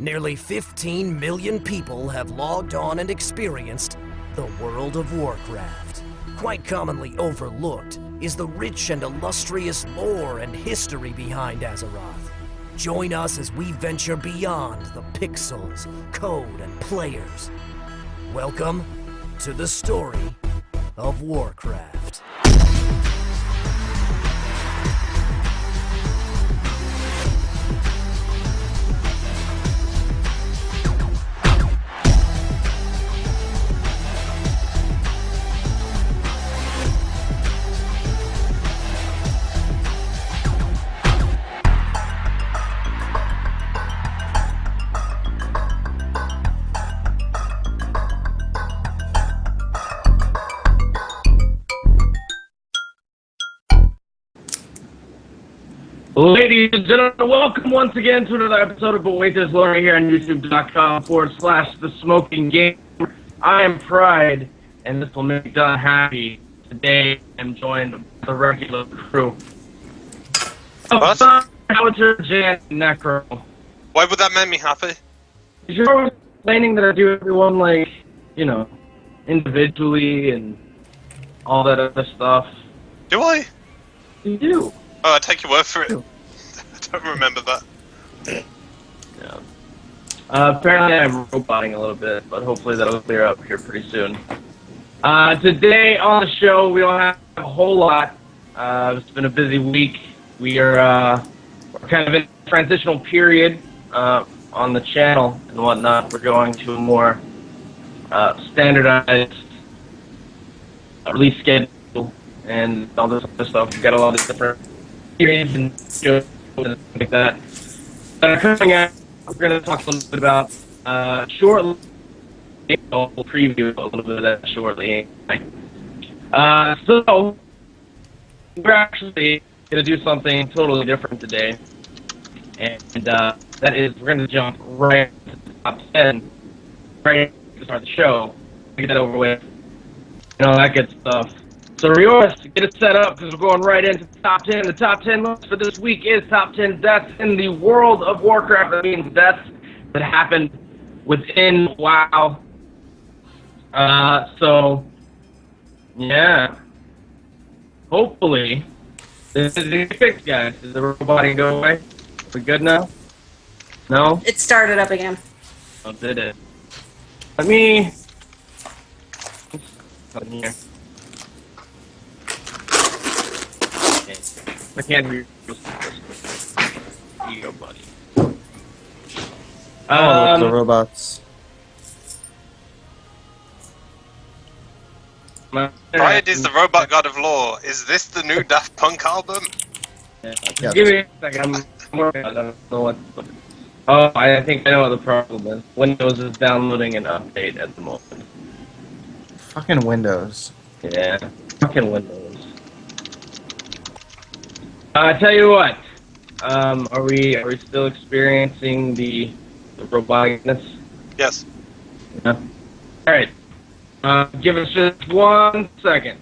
Nearly 15 million people have logged on and experienced the World of Warcraft. Quite commonly overlooked is the rich and illustrious lore and history behind Azeroth. Join us as we venture beyond the pixels, code, and players. Welcome to the story of Warcraft. Ladies and gentlemen, welcome once again to another episode of Oasis Lore here on YouTube.com/The Smoking Game. I am Pride, and this will make Don happy. Today, I'm joined by the regular crew of Sun, Howitzer, Jan, and Necro. Why would that make me happy? You're always complaining that I do everyone, like, you know, individually and all that other stuff. Do I? You do. Oh, I take your word for it. I don't remember that. Yeah. Apparently I'm roboting a little bit, but hopefully that'll clear up here pretty soon. Today on the show, we don't have a whole lot. It's been a busy week. We're kind of in a transitional period on the channel and whatnot. We're going to a more standardized release schedule and all this other stuff. We've got a lot of different series and shows and like that are coming out. We're going to talk a little bit about shortly. We'll preview a little bit of that shortly. So we're actually going to do something totally different today, and that is we're going to jump right to the top 10 right to start the show. Get that over with, that good stuff. So Rioris, get it set up because we're going right into the top 10. The top 10 list for this week is top 10 deaths in the World of Warcraft. That means deaths that happened within WoW. So, yeah. Hopefully, this is the fix, guys. Did the roboting go away? Are we good now? No? It started up again. Oh, did it? Let me... Come here. I can't hear you. Ego buddy. The robots. Pride is the robot god of lore. Is this the new Daft Punk album? Yeah. Give me a second. I'm working on it. I don't know what. Oh, I think I know what the problem is. Windows is downloading an update at the moment. Fucking Windows. Yeah. Fucking Windows. I tell you what. Are we still experiencing the roboticness? Yes. Yeah. All right. Give us just 1 second.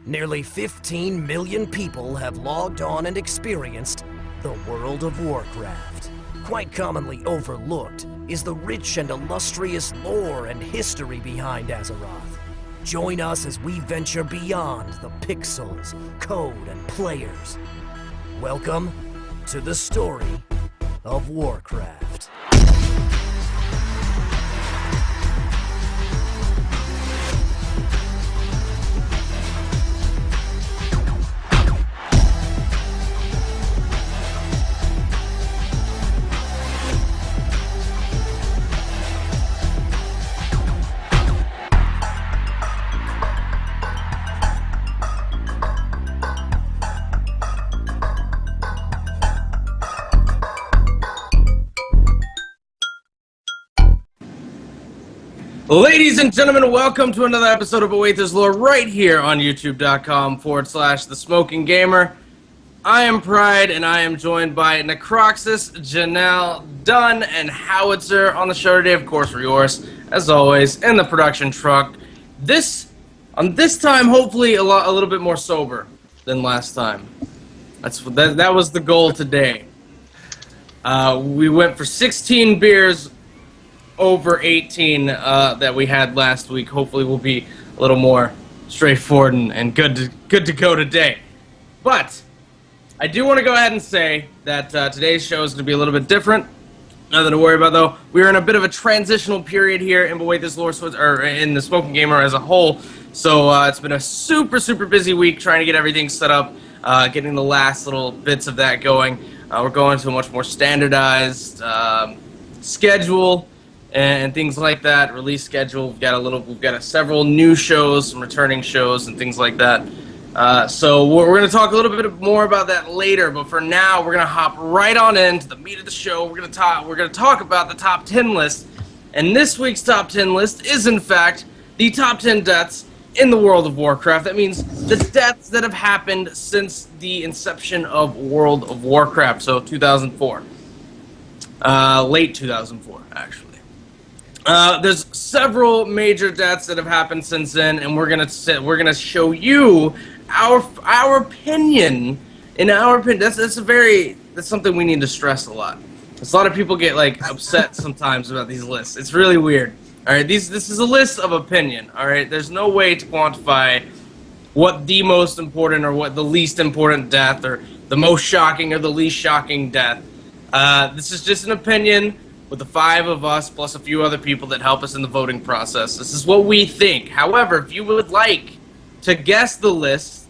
Nearly 15 million people have logged on and experienced the World of Warcraft. Quite commonly overlooked is the rich and illustrious lore and history behind Azeroth. Join us as we venture beyond the pixels, code, and players. Welcome to the story of Warcraft. Ladies and gentlemen, welcome to another episode of Await This Lore right here on youtube.com/The Smoking Gamer. I am Pride, and I am joined by Necroxus, Janelle, Dunn, and Howitzer on the show today. Of course, Rior's, as always, in the production truck. This time, hopefully, a little bit more sober than last time. That was the goal today. We went for 16 beers over 18 that we had last week. Hopefully we'll be a little more straightforward and good to go today. But I do want to go ahead and say that today's show is going to be a little bit different. Nothing to worry about, though. We're in a bit of a transitional period here in Wait This Lore, or in the Smoking Gamer as a whole. So it's been a super busy week trying to get everything set up, getting the last little bits of that going. We're going to a much more standardized schedule and things like that. Release schedule. We've got several new shows, some returning shows, and things like that. So we're going to talk a little bit more about that later. But for now, we're going to hop right on into the meat of the show. We're going to talk about the top 10 list. And this week's top 10 list is, in fact, the top 10 deaths in the World of Warcraft. That means the deaths that have happened since the inception of World of Warcraft. So 2004, late 2004, actually. There's several major deaths that have happened since then, and we're gonna show you our opinion. In our opinion, that's something we need to stress a lot. A lot of people get upset sometimes about these lists. It's really weird. All right, this is a list of opinion. All right, there's no way to quantify what the most important or what the least important death or the most shocking or the least shocking death. This is just an opinion with the 5 of us plus a few other people that help us in the voting process. This is what we think. However, if you would like to guess the list,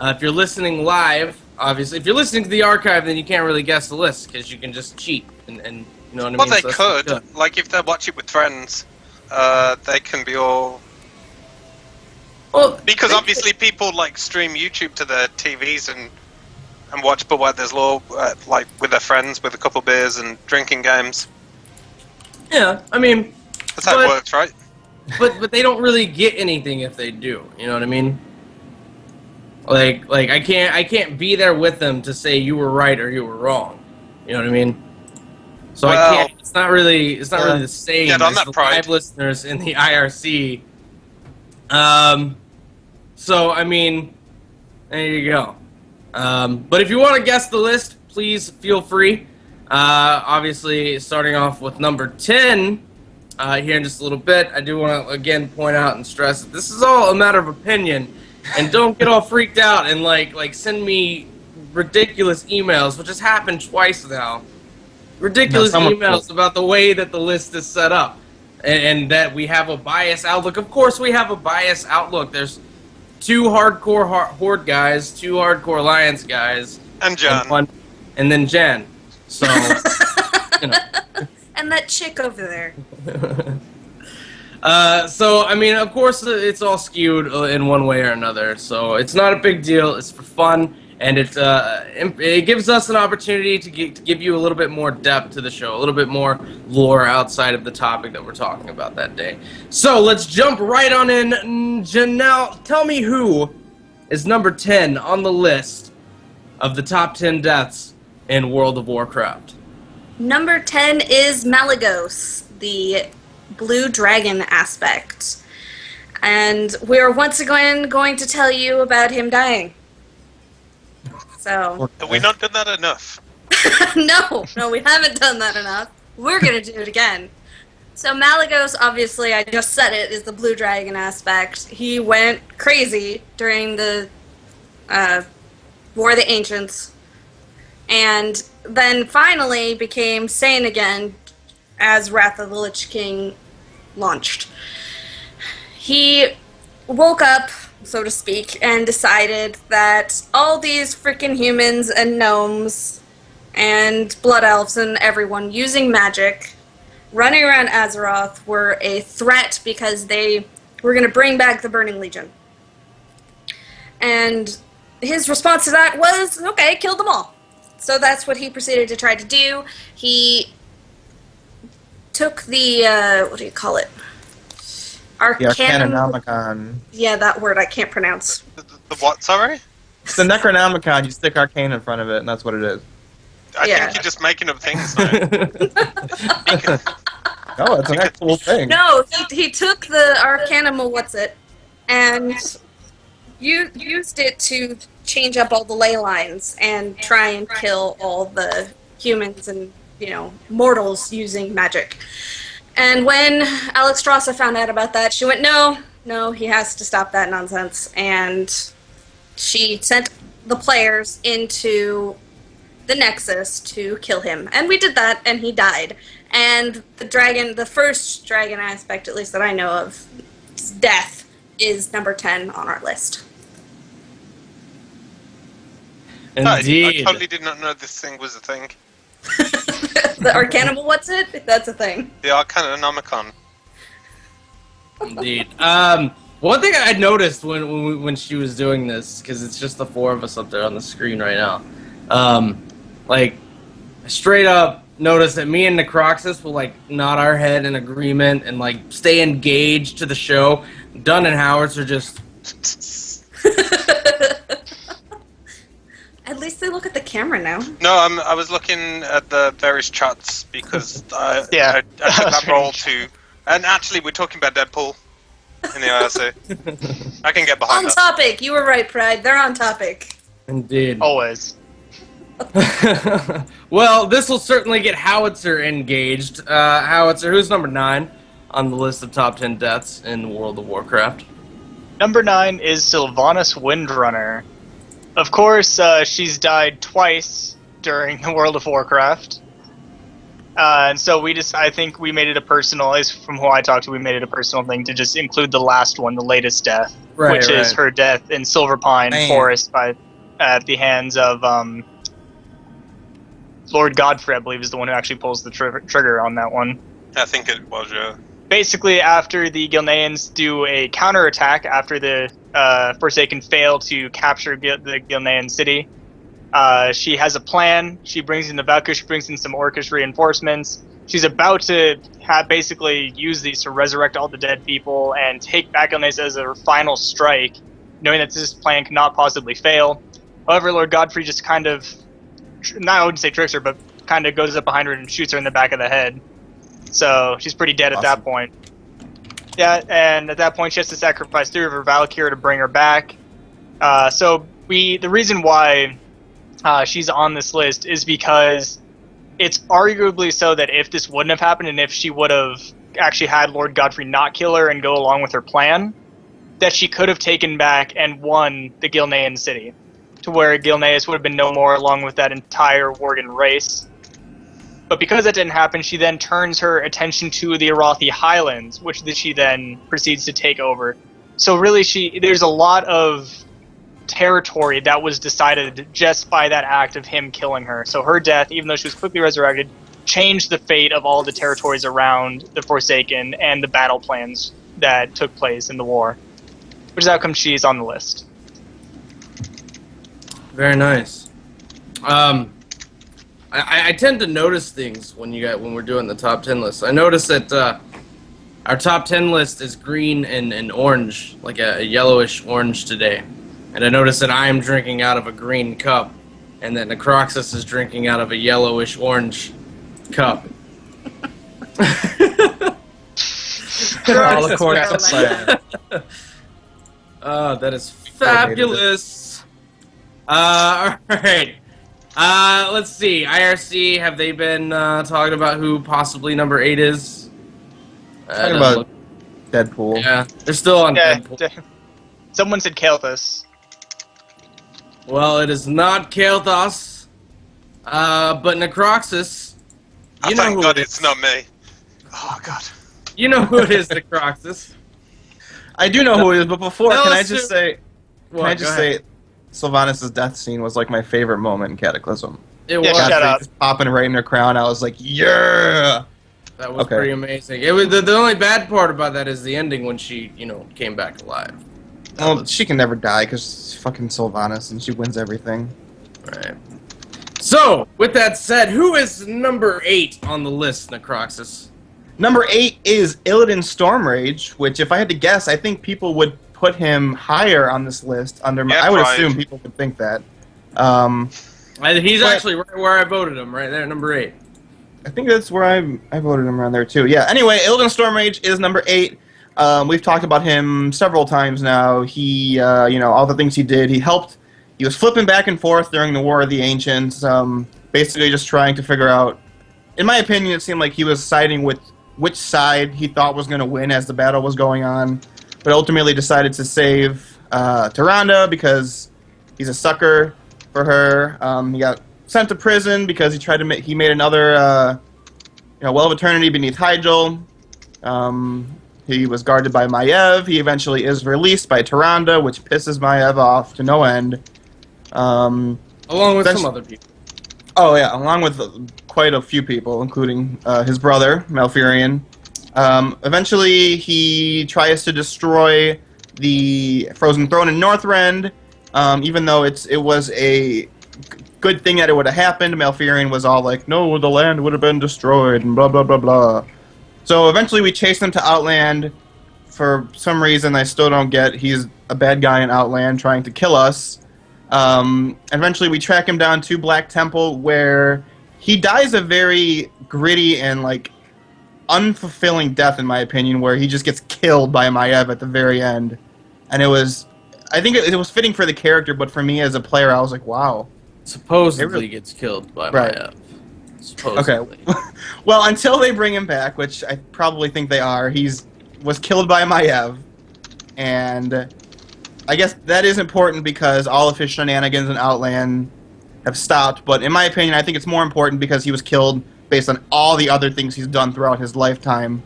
if you're listening live, obviously, if you're listening to the archive, then you can't really guess the list because you can just cheat and you know what I mean? Well, they So could. good. Like, if they watch it with friends, they can be all... Well, Because obviously people, stream YouTube to their TVs and watch But Where There's Law, with their friends, with a couple beers and drinking games. yeah, I mean... That's how it works, right? But they don't really get anything if they do. You know what I mean? Like I can't be there with them to say you were right or you were wrong. You know what I mean? So Well, I can't. It's not really the same Get on as that, the Pride. live listeners in the IRC. So I mean, there you go. But if you want to guess the list, please feel free. Obviously, starting off with number 10 here in just a little bit, I do want to again point out and stress that this is all a matter of opinion, and don't get all freaked out and like send me ridiculous emails, which has happened twice now. Ridiculous emails about the way that the list is set up, and that we have a biased outlook. Of course, we have a biased outlook. There's 2 hardcore Horde guys, 2 hardcore Alliance guys, And Jan. and then Jan. So, you know. And that chick over there. So, I mean, of course, it's all skewed in one way or another. So, it's not a big deal. It's for fun, and it gives us an opportunity to give you a little bit more depth to the show, a little bit more lore outside of the topic that we're talking about that day. So, let's jump right on in. Janelle, tell me who is number 10 on the list of the top 10 deaths in World of Warcraft. Number 10 is Malygos, the blue dragon aspect. And we're once again going to tell you about him dying. So... Have we not done that enough? No, we haven't done that enough. We're going to do it again. So Malagos, obviously, I just said it, is the blue dragon aspect. He went crazy during the War of the Ancients. And then finally became sane again as Wrath of the Lich King launched. He woke up, so to speak, and decided that all these freaking humans and gnomes and blood elves and everyone using magic running around Azeroth were a threat because they were going to bring back the Burning Legion. And his response to that was, okay, kill them all. So that's what he proceeded to try to do. He took the, what do you call it? Arcanonomicon. Yeah, that word I can't pronounce. The what, sorry? It's the Necronomicon. You stick arcane in front of it, and that's what it is. I Yeah. think you're just making up things now. Oh, it's an actual thing. No, he took the Arcanimal what's-it and used it to change up all the ley lines and try and kill all the humans and, mortals using magic. And when Alexstrasza found out about that, she went, no, he has to stop that nonsense. And she sent the players into the Nexus to kill him. And we did that, and he died. And the first dragon aspect, at least that I know of, his death, is number 10 on our list. Indeed. I totally did not know this thing was a thing. The Arcanimal what's-it? That's a thing. The Arcanonomicon. Indeed. One thing I noticed when she was doing this, because it's just the four of us up there on the screen right now, straight up noticed that me and Necroxus will nod our head in agreement and stay engaged to the show. Dunn and Howards are just At least they look at the camera now. No, I was looking at the various chats because I took that role too. And actually, we're talking about Deadpool in the IRC. I can get behind On that. topic. You were right, Pride. They're on topic. indeed. Always. Well, this will certainly get Howitzer engaged. Howitzer, who's number 9 on the list of top 10 deaths in World of Warcraft? Number 9 is Sylvanas Windrunner. Of course, she's died twice during the World of Warcraft. And so I think we made it a personal, at least from who I talked to, we made it a personal thing to just include the last one, the latest death, which is her death in Silverpine Forest at the hands of Lord Godfrey, I believe, is the one who actually pulls the trigger on that one. I think it was, yeah. Basically, after the Gilneans do a counterattack, after the Forsaken fail to capture the Gilnean city, she has a plan. She brings in the Valkyrie, she brings in some Orcish reinforcements. She's about to basically use these to resurrect all the dead people and take back Gilneas as her final strike, knowing that this plan cannot possibly fail. However, Lord Godfrey just kind of, I wouldn't say tricks her, but kind of goes up behind her and shoots her in the back of the head. So she's pretty dead at that point. Yeah, and at that point she has to sacrifice 3 of her Valkyrie to bring her back. So the reason why she's on this list is because it's arguably so that if this wouldn't have happened and if she would have actually had Lord Godfrey not kill her and go along with her plan, that she could have taken back and won the Gilnean city, to where Gilneas would have been no more along with that entire Worgen race. But because that didn't happen, she then turns her attention to the Arathi Highlands, which she then proceeds to take over. So really, there's a lot of territory that was decided just by that act of him killing her. So her death, even though she was quickly resurrected, changed the fate of all the territories around the Forsaken and the battle plans that took place in the war. Which is how come she's on the list. Very nice. I tend to notice things when we're doing the top 10 list. I notice that our top 10 list is green and orange, like a yellowish orange today. And I notice that I am drinking out of a green cup, and that Necroxus is drinking out of a yellowish orange cup. All according to plan. That is fabulous. Alright. Let's see. IRC, have they been talking about who possibly number 8 is? Talking about Deadpool. Yeah, they're still on Deadpool. Someone said Kael'thas. Well, it is not Kael'thas, but Necroxus. You know thank who God it it's is. not me. Oh God. You know who it is, Necroxus. I do know who it is, but before, Tell can I us just who- say... What? Can I Go just ahead. say, Sylvanas' death scene was like my favorite moment in Cataclysm. It Yeah, was. shut Godfrey up. just popping right in her crown. I was like, yeah! That was Okay. pretty amazing. It was the only bad part about that is the ending when she, came back alive. Well, she can never die because fucking Sylvanas and she wins everything. Right. So, with that said, who is number 8 on the list, Necroxus? Number 8 is Illidan Stormrage, which, if I had to guess, I think people would put him higher on this list. I would right. assume people would think that. He's But- actually right where I voted him, right there, number 8. I think that's where I voted him around there too. Yeah. Anyway, Illidan Stormrage is number 8. We've talked about him several times now. He, all the things he did. He helped. He was flipping back and forth during the War of the Ancients, basically just trying to figure out. In my opinion, it seemed like he was siding with which side he thought was going to win as the battle was going on, but ultimately decided to save Tyrande because he's a sucker for her. He got sent to prison because he made another Well of Eternity beneath Hyjal. He was guarded by Maiev. He eventually is released by Tyrande, which pisses Maiev off to no end. Along with some other people. Oh yeah, along with quite a few people, including his brother Malfurion. Eventually, he tries to destroy the Frozen Throne in Northrend, even though it was a good thing that it would have happened. Malfurion was all like, "No, the land would have been destroyed," and blah blah blah blah. So eventually, we chase him to Outland. For some reason, I still don't get. He's a bad guy in Outland trying to kill us. Eventually, we track him down to Black Temple, where he dies a very gritty and unfulfilling death, in my opinion, where he just gets killed by Maiev at the very end. And I think it was fitting for the character, but for me as a player, I was like, wow. Supposedly gets killed by Right. Maiev. Supposedly. Okay. Well, until they bring him back, which I probably think they are, was killed by Maiev, and I guess that is important because all of his shenanigans in Outland have stopped, but in my opinion, I think it's more important because he was killed based on all the other things he's done throughout his lifetime,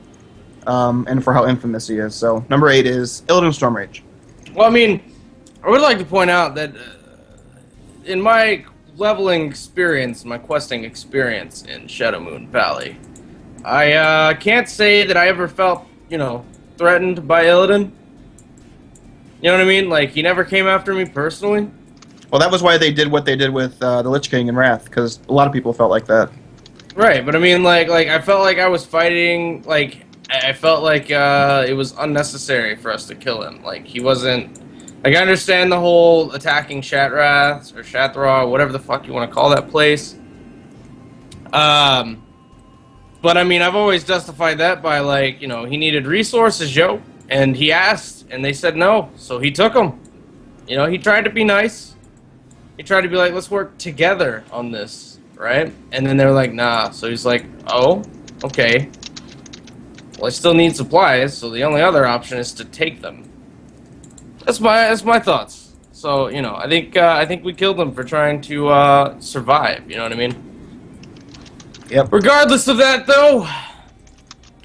and for how infamous he is. So, number 8 is Illidan Stormrage. Well, I would like to point out that in my leveling experience, my questing experience in Shadowmoon Valley, I can't say that I ever felt, threatened by Illidan. You know what I mean? He never came after me personally. Well, that was why they did what they did with the Lich King in Wrath, because a lot of people felt like that. Right, but I felt like I was fighting, I felt like it was unnecessary for us to kill him. He wasn't... I understand the whole attacking Shatrath, or Shathra, whatever the fuck you want to call that place. But, I've always justified that by, he needed resources, and he asked, and they said no, so he took them. He tried to be nice. He tried to be like, let's work together on this, right? And then they were like, nah. So he's like, oh, okay. Well, I still need supplies, so the only other option is to take them. That's my thoughts. So, I think we killed him for trying to survive, you know what I mean? Yep. Regardless of that, though,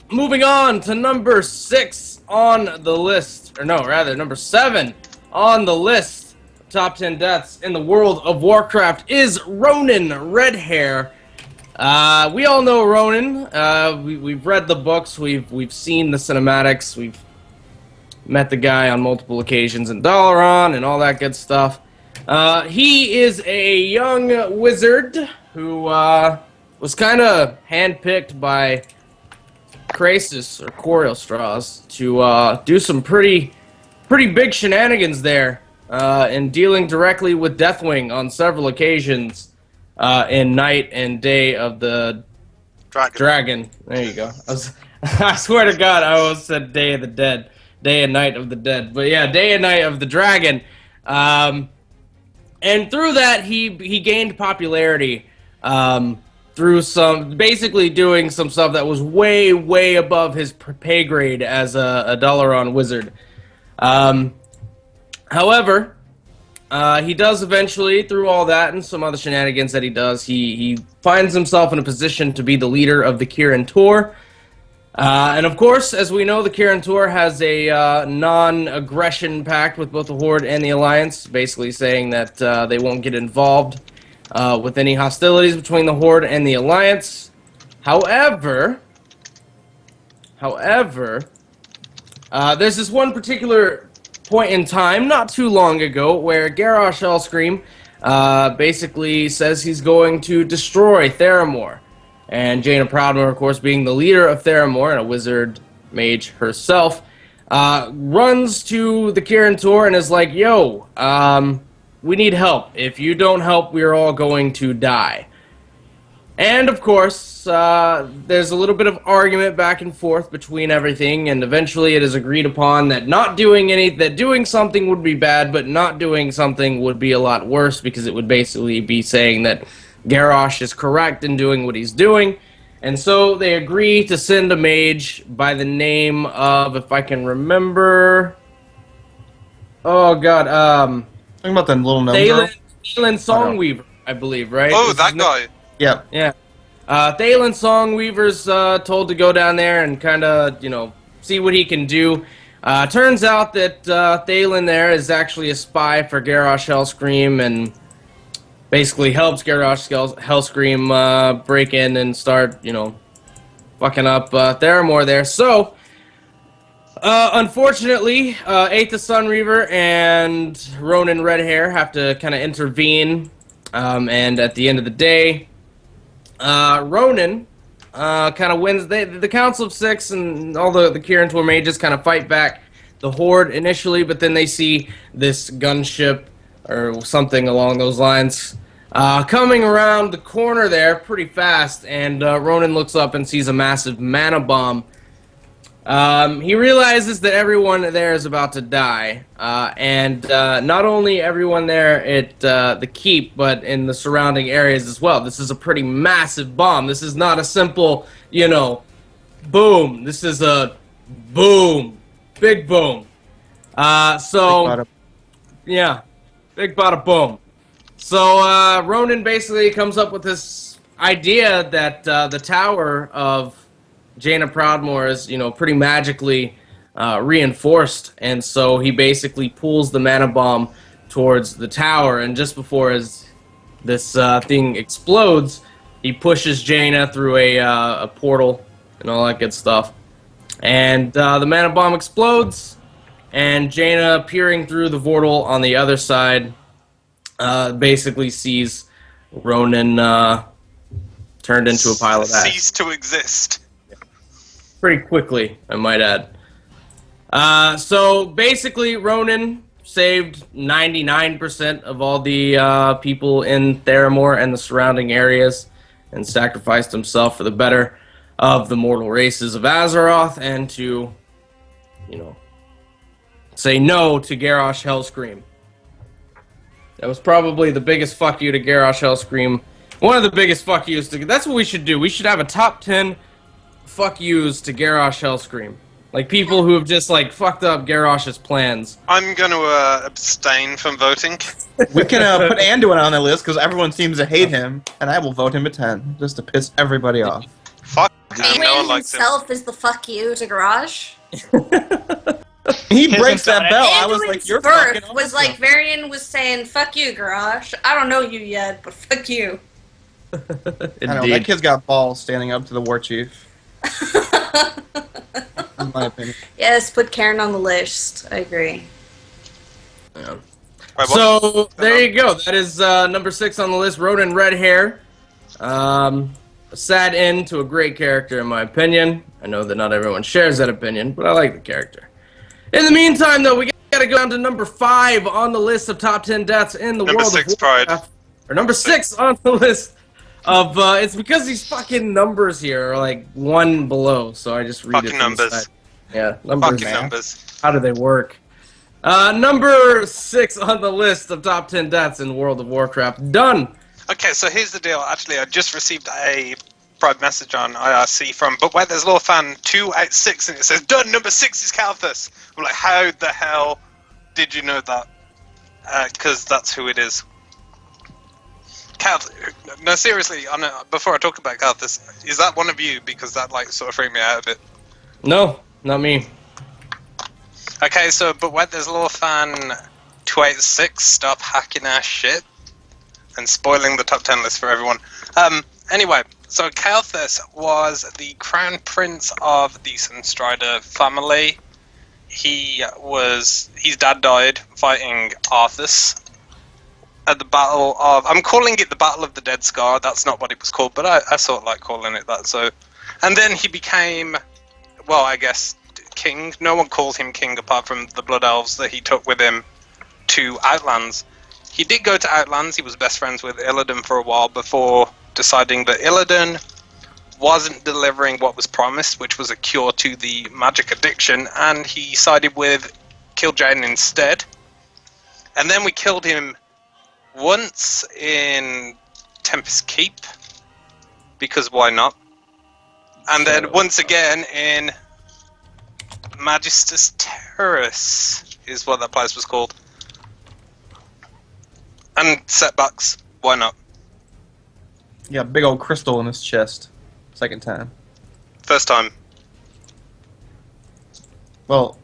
moving on to number 6 on the list, or no, rather, number 7 on the list of top 10 deaths in the World of Warcraft is Ronin Redhair. We all know Ronin. We've read the books, we've seen the cinematics, we've met the guy on multiple occasions in Dalaran and all that good stuff. He is a young wizard who was kind of handpicked by Krasis or Corielstraws to do some pretty big shenanigans there, in dealing directly with Deathwing on several occasions in Night and Day of the Dragon. There you go. I swear to God, I almost said Day of the Dead. Day and Night of the Dead. But yeah, Day and Night of the Dragon. And through that, he gained popularity through basically doing some stuff that was way, way above his pay grade as a Dalaran wizard. However, he does eventually, through all that and some other shenanigans that he does, he finds himself in a position to be the leader of the Kirin Tor. And of course, as we know, the Kirin Tor has a non-aggression pact with both the Horde and the Alliance, basically saying that they won't get involved with any hostilities between the Horde and the Alliance. However, there's this one particular point in time, not too long ago, where Garrosh Hellscream basically says he's going to destroy Theramore. And Jaina Proudmoore, of course, being the leader of Theramore and a wizard mage herself, runs to the Kirin Tor and is like, yo, we need help. If you don't help, we're all going to die. And, of course, there's a little bit of argument back and forth between everything, and eventually it is agreed upon that doing something would be bad, but not doing something would be a lot worse, because it would basically be saying that Garrosh is correct in doing what he's doing. And so they agree to send a mage by the name of, if I can remember... Oh, God, Talking about the little gnome girl? Thalen Songweaver, I believe, right? Oh, that guy. Yeah. Yeah. Thalen Songweaver's told to go down there and kind of, see what he can do. Turns out that Thalen there is actually a spy for Garrosh Hellscream and basically helps Garrosh Hellscream break in and start, fucking up Theramore there. So, unfortunately, Aetha Sunreaver and Ronan Redhair have to kind of intervene, and at the end of the day, Ronan kind of wins. The Council of Six and all the Kirin Tor mages kind of fight back the Horde initially, but then they see this gunship or something along those lines coming around the corner there pretty fast, and Ronan looks up and sees a massive mana bomb. He realizes that everyone there is about to die, and not only everyone there at the keep, but in the surrounding areas as well. This is a pretty massive bomb. This is not a simple, boom. This is a boom. Big boom. Yeah, big bada boom. So Ronan basically comes up with this idea that the tower of Jaina Proudmoore is, pretty magically reinforced, and so he basically pulls the mana bomb towards the tower, and just before this thing explodes, he pushes Jaina through a portal and all that good stuff. And the mana bomb explodes, and Jaina, peering through the portal on the other side, basically sees Ronan turned into a pile of ash. Cease to exist. Pretty quickly, I might add. So basically, Ronan saved 99% of all the people in Theramore and the surrounding areas, and sacrificed himself for the better of the mortal races of Azeroth, and to, say no to Garrosh Hellscream. That was probably the biggest fuck you to Garrosh Hellscream. One of the biggest fuck yous to... That's what we should do. We should have a top 10 fuck yous to Garrosh Hellscream. Like, people who have just, fucked up Garrosh's plans. I'm going to abstain from voting. We can put Anduin on the list, because everyone seems to hate him, and I will vote him a 10, just to piss everybody off. Fuck him, no one Anduin likes him. himself is the fuck you to Garrosh. He breaks that bell. I was Anduin's like, you're birth fucking was awesome. like Varian was saying, fuck you, Garrosh. I don't know you yet, but fuck you. I know, that kid's got balls standing up to the war chief. In my opinion. Yes, put Karen on the list. I agree. Yeah. Right, So, there you go. That is number 6 on the list, Ronan Redhair. A sad end to a great character, in my opinion. I know that not everyone shares that opinion, but I like the character. In the meantime, though, we gotta go down to number 5 on the list of top 10 deaths in the Number world 6, of Pride. Warcraft. Or number 6 on the list Of it's because these fucking numbers here are like one below, so I just read Fucking it. From the numbers. side. Yeah, numbers. Fucking Man. numbers. How do they work? Number 6 on the list of top 10 deaths in World of Warcraft. Done. Okay, so here's the deal. Actually, I just received a private message on IRC from But Where There's Law fan 286, and it says, done, number 6 is Kalthus. I'm like, how the hell did you know that? Because that's who it is. No, seriously, before I talk about Kalthus, is that one of you? Because that, like, sort of freaked me out a bit. No, not me. Okay, so But Where There's Law fan 286, stop hacking ass shit and spoiling the top 10 list for everyone. Anyway, so Kalthus was the crown prince of the Sunstrider family. His dad died fighting Arthas at the battle of, I'm calling it the Battle of the Dead Scar, that's not what it was called, but I sort of like calling it that, so. And then he became, well, I guess, king. No one called him king apart from the Blood Elves that he took with him to Outlands. He did go to Outlands. He was best friends with Illidan for a while before deciding that Illidan wasn't delivering what was promised, which was a cure to the magic addiction, and he sided with Kil'jaeden instead. And then we killed him once in Tempest Keep, because why not? And then once again in Magister's Terrace is what that place was called. And Setbacks, why not? Yeah, big old crystal in his chest. Second time. First time. Well,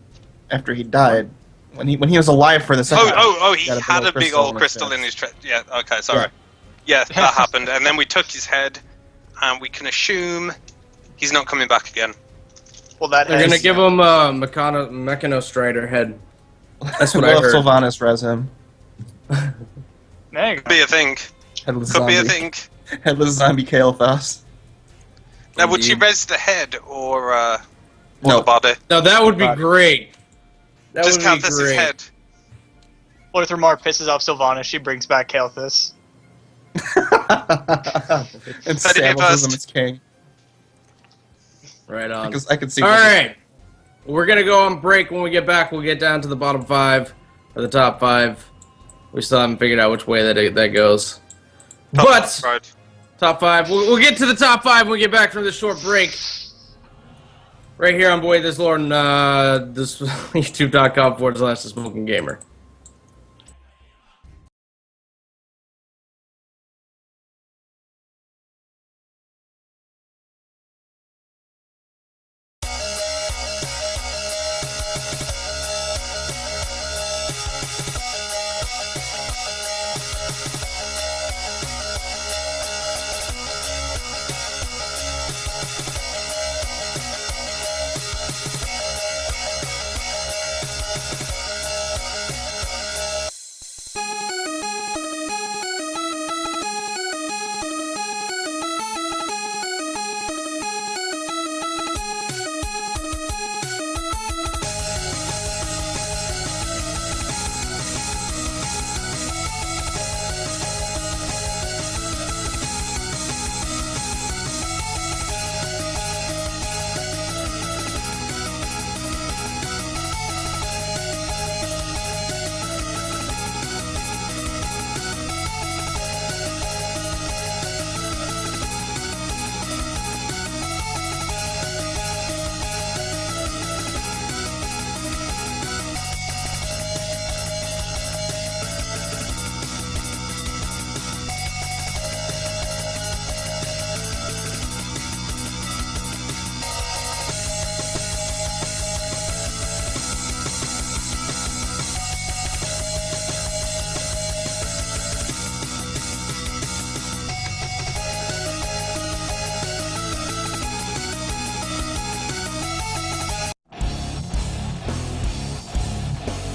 after he died, when he was alive for the second. He had a big old crystal in his chest. Yeah, okay, sorry. Yeah, that happened, and then we took his head, and we can assume he's not coming back again. Well, that They're gonna give him a Mechanostrider head. That's what I heard. Sylvanas res him. There you Could go. be a thing. Headless Could zombie. be a thing. Headless zombie Kael'thas. Now, would you Indeed. res the head or No. the body? No, that would be great. That Just would count be this as great. head. What if Ramar pisses off Sylvanas? She brings back Kalthus. And Said it Samuels first. him as king. Right on. I could see. All right, we're gonna go on break. When we get back, we'll get down to the bottom 5 or the top 5. We still haven't figured out which way that goes. But Right. top 5. We'll get to the top 5 when we get back from this short break. Right here on Boy This Lord and this YouTube.com/The Smoking Gamer.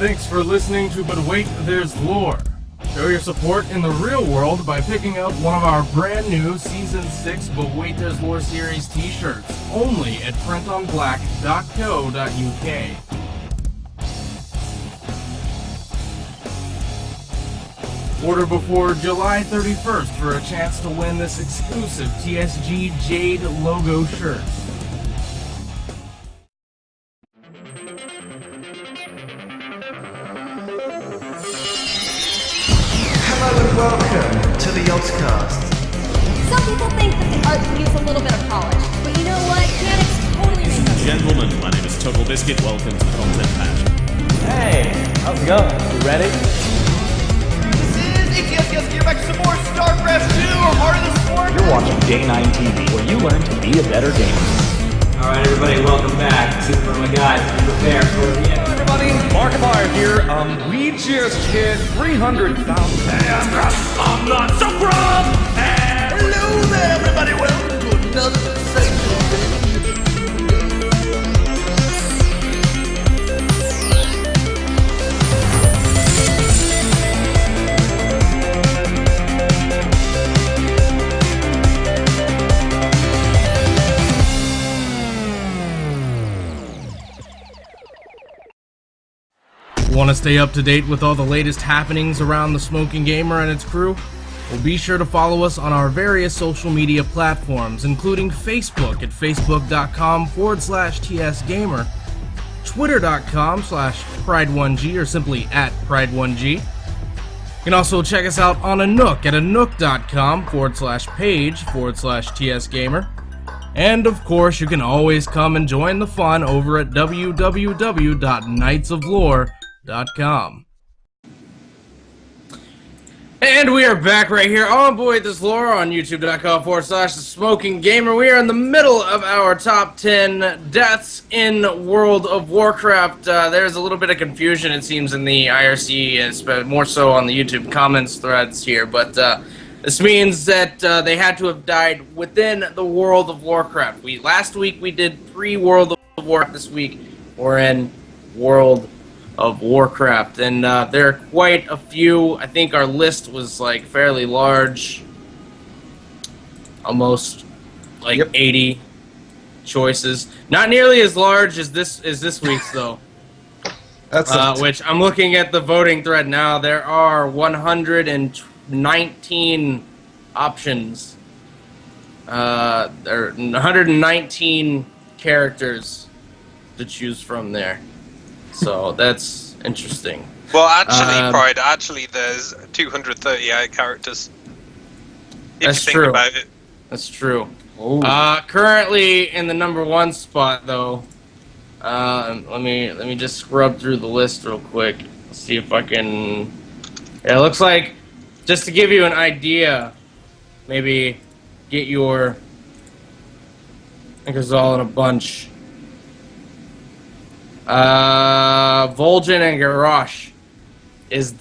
Thanks for listening to But Wait, There's Lore. Show your support in the real world by picking up one of our brand new Season 6 But Wait, There's Lore series t-shirts, only at printonblack.co.uk. Order before July 31st for a chance to win this exclusive TSG Jade logo shirt. Hello and welcome to the Oddscast. Some people think that the art needs a little bit of polish, but you know what? Mechanics totally make sense. Gentlemen, my name is Total Biscuit. Welcome to the content patch. Hey, how's it going? You ready? This is ATS Gear back to some more StarCraft 2 or Heart of the Sport. You're watching Day 9 TV, where you learn to be a better gamer. Alright, everybody, welcome back. Super, my guys, be prepared for the end. Hello, everybody. Markiplier here. We just hit 300,000. I'm not so proud. Hello there, everybody. Welcome to another sensation. Want to stay up to date with all the latest happenings around the Smoking Gamer and its crew? Well, be sure to follow us on our various social media platforms, including Facebook at facebook.com/TSGamer, twitter.com/Pride1G, or simply at Pride1G. You can also check us out on a Nook at anook.com/page/TSGamer. And of course, you can always come and join the fun over at www.knightsoflore.com. And we are back right here on Boy This Lore on youtube.com/The Smoking Gamer. We are in the middle of our top 10 deaths in World of Warcraft. There's a little bit of confusion, it seems, in the IRC, more so on the YouTube comments threads here, but this means that they had to have died within the World of Warcraft. Last week we did pre-World of Warcraft. This week we're in World of Warcraft, and there are quite a few. I think our list was like fairly large, almost like 80 choices. Not nearly as large as this week's though. That's which I'm looking at the voting thread now. There are 119 options. There are 119 characters to choose from there. So that's interesting. Well, actually, Pride, there's 238 characters. If That's you think true. about it. That's true. Currently in the number 1 spot, though. Let me just scrub through the list real quick. See if I can. Yeah, it looks like, just to give you an idea, maybe get your. I think it's all in a bunch. Vol'jin and Garrosh is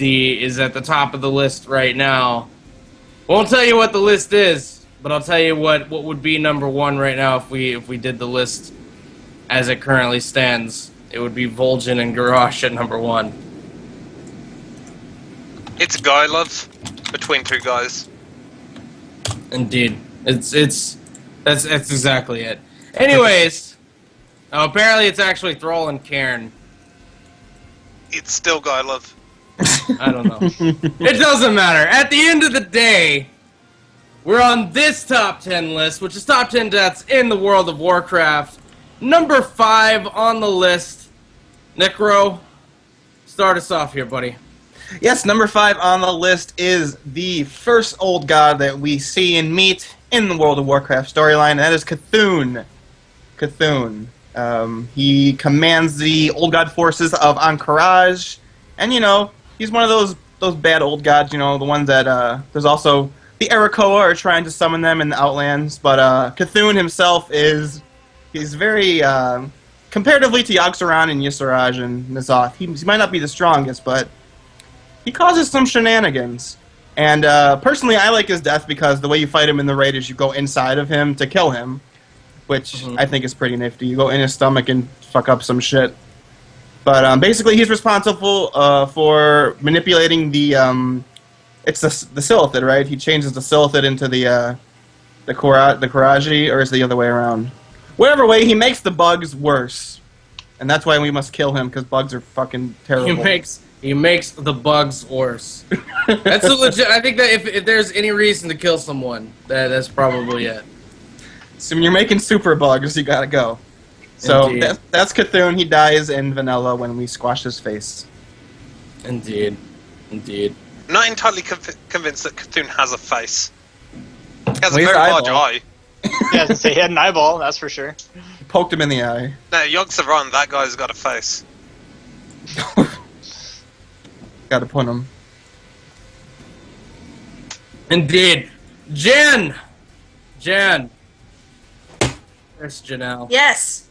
at the top of the list right now. Won't tell you what the list is, but I'll tell you what would be number 1 right now if we did the list as it currently stands. It would be Vol'jin and Garrosh at number 1. It's guy love between two guys. Indeed, that's exactly it. Anyways. Oh, apparently it's actually Thrall and Cairn. It's still guy love. I don't know. It doesn't matter. At the end of the day, we're on this top 10 list, which is top 10 deaths in the World of Warcraft. Number 5 on the list. Necro, start us off here, buddy. Yes, number 5 on the list is the first old god that we see and meet in the World of Warcraft storyline, and that is Cthulhu. Cthulhu. He commands the old god forces of Ankaraj, and he's one of those bad old gods, the ones that there's also the Arakoa are trying to summon them in the Outlands, but Cthulhu himself he's very comparatively to Yogg-Saron and Yisaraj and N'Zoth, he might not be the strongest, but he causes some shenanigans. And personally, I like his death because the way you fight him in the raid is you go inside of him to kill him, which I think is pretty nifty. You go in his stomach and fuck up some shit. But basically, he's responsible for manipulating the it's the Silithid, right? He changes the Silithid into the Karaji, or is it the other way around? Whatever way, he makes the bugs worse, and that's why we must kill him because bugs are fucking terrible. He makes the bugs worse. That's a legit. I think that if there's any reason to kill someone, that's probably it. So when you're making super bugs, you gotta go. So that's Cthulhu. He dies in vanilla when we squash his face. Indeed. Indeed. I'm not entirely convinced that Cthulhu has a face. He has a Well, very large eyeball. eye. Yeah, he had an eyeball, that's for sure. Poked him in the eye. No, Yogg Saron, that guy's got a face. Gotta put him. Indeed. Jen! Jen. There's Janelle. Yes.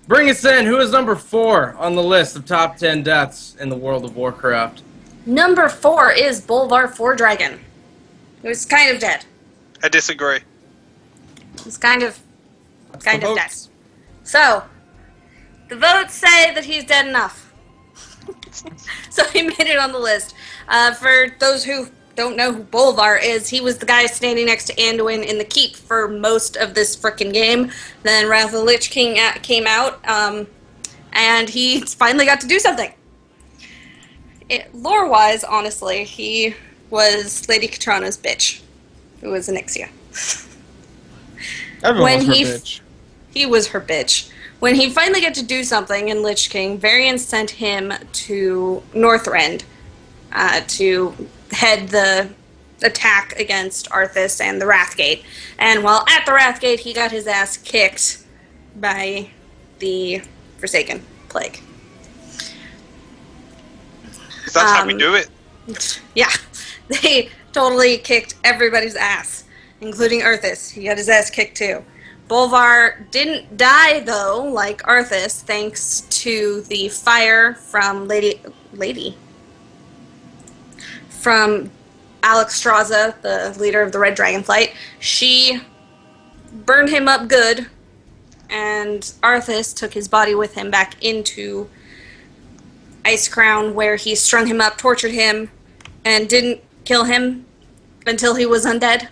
Bring us in. Who is number 4 on the list of top 10 deaths in the World of Warcraft? Number 4 is Bolvar Fordragon. He was kind of dead. I disagree. He's kind of dead. votes. So, the votes say that he's dead enough. So he made it on the list. For those who don't know who Bolvar is, he was the guy standing next to Anduin in the keep for most of this frickin' game. Then Wrath of the Lich King came out, and he finally got to do something. Lore-wise, honestly, he was Lady Katrana's bitch, who was Onyxia. Everyone was her bitch. He was her bitch. When he finally got to do something in Lich King, Varian sent him to Northrend to head the attack against Arthas and the Wrathgate. And while at the Wrathgate, he got his ass kicked by the Forsaken Plague. That's how we do it. Yeah, they totally kicked everybody's ass, including Arthas. He got his ass kicked too. Bolvar didn't die, though, like Arthas, thanks to the fire from from Alexstrasza, the leader of the Red Dragonflight. She burned him up good, and Arthas took his body with him back into Icecrown, where he strung him up, tortured him, and didn't kill him until he was undead.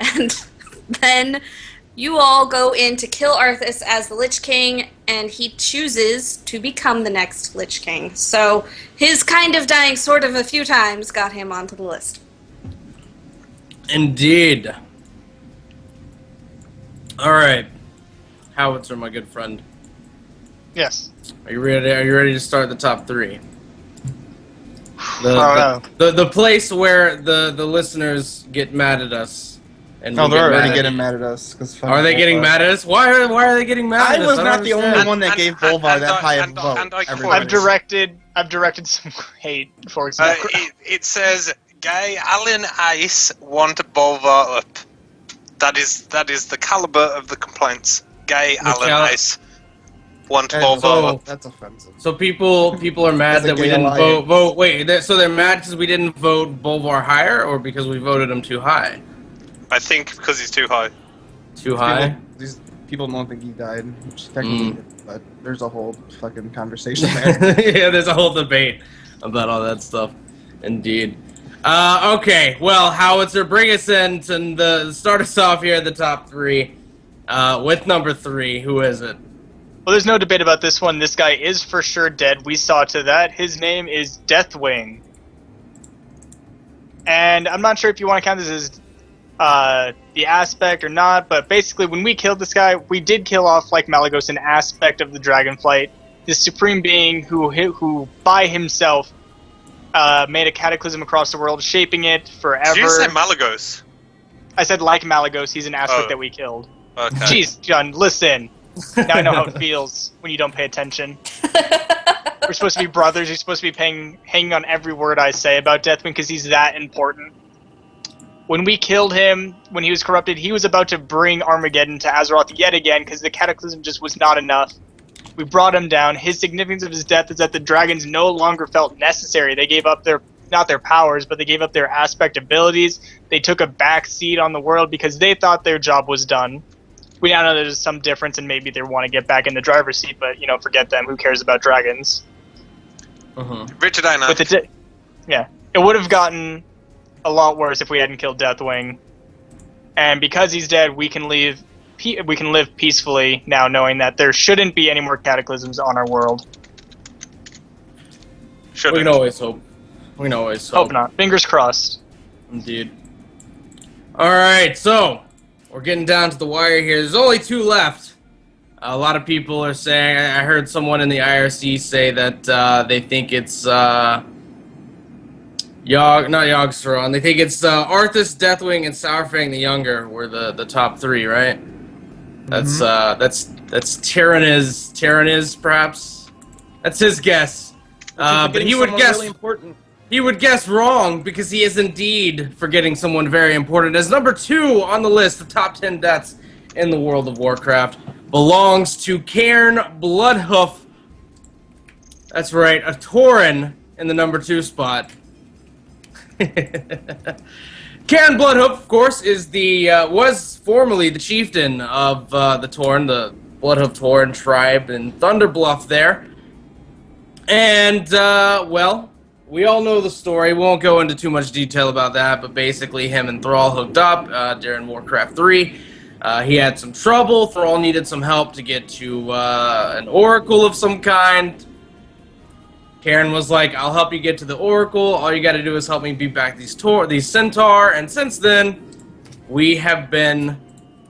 And then you all go in to kill Arthas as the Lich King, and he chooses to become the next Lich King. So his kind of dying sort of a few times got him onto the list. Indeed. Alright. Howitzer, my good friend. Yes. Are you ready? Are you ready to start the top 3? I don't know. The place where the listeners get mad at us. And No, we they're get already mad getting mad at us. Are they getting mad at us? Why are they getting mad at us? I was not don't the understand. only one that gave Bolvar that high of a vote. Everybody. I've directed some hate for example. It says, Gay Alan Ice want Bolvar up. That is the caliber of the complaints. Gay Alan Ice want Bolvar up. That's offensive. So people are mad that we didn't vote. Wait, so they're mad because we didn't vote Bolvar higher, or because we voted him too high? I think because he's too high. Too high? These people don't think he died, which technically, but there's a whole fucking conversation there. Yeah, there's a whole debate about all that stuff. Indeed. Okay, well, Howitzer, bring us in to start us off here at the top 3 with number 3. Who is it? Well, there's no debate about this one. This guy is for sure dead. We saw to that. His name is Deathwing. And I'm not sure if you want to count this as the aspect or not, but basically when we killed this guy, we did kill off, like Malagos, an aspect of the Dragonflight, this supreme being who by himself made a cataclysm across the world, shaping it forever. Did you say Malagos? I said like Malagos, he's an aspect that we killed. Okay. Jeez, John, listen. Now I know how it feels when you don't pay attention. We're supposed to be brothers, you're supposed to be hanging on every word I say about Deathwing because he's that important. When we killed him, when he was corrupted, he was about to bring Armageddon to Azeroth yet again because the Cataclysm just was not enough. We brought him down. His significance of his death is that the dragons no longer felt necessary. They gave up not their powers, but they gave up their aspect abilities. They took a back seat on the world because they thought their job was done. We now know there's some difference and maybe they want to get back in the driver's seat, but, forget them. Who cares about dragons? Richard Einach. Yeah. It would have gotten a lot worse if we hadn't killed Deathwing, and because he's dead, we can live peacefully now, knowing that there shouldn't be any more cataclysms on our world. Should We can always hope. We can always hope. Hope not. Fingers crossed. Indeed. Alright, so we're getting down to the wire here. There's only 2 left. A lot of people are saying, I heard someone in the IRC say that they think it's not Yogg-Saron. They think it's Arthas, Deathwing, and Sourfang the Younger were the top 3, right? That's Tyranniz, perhaps. That's his guess. But he would guess really important. he would guess wrong because he is indeed forgetting someone very important. As number 2 on the list of top 10 deaths in the World of Warcraft belongs to Cairn Bloodhoof. That's right, a Tauren in the number 2 spot. Cairn Bloodhoof, of course, is was formerly the chieftain of the Tauren, the Bloodhoof Tauren tribe in Thunderbluff there. And, well, we all know the story. We won't go into too much detail about that, but basically him and Thrall hooked up during Warcraft 3. He had some trouble. Thrall needed some help to get to an oracle of some kind. Cairn was like, I'll help you get to the oracle. All you got to do is help me beat back these centaur. And since then, we have been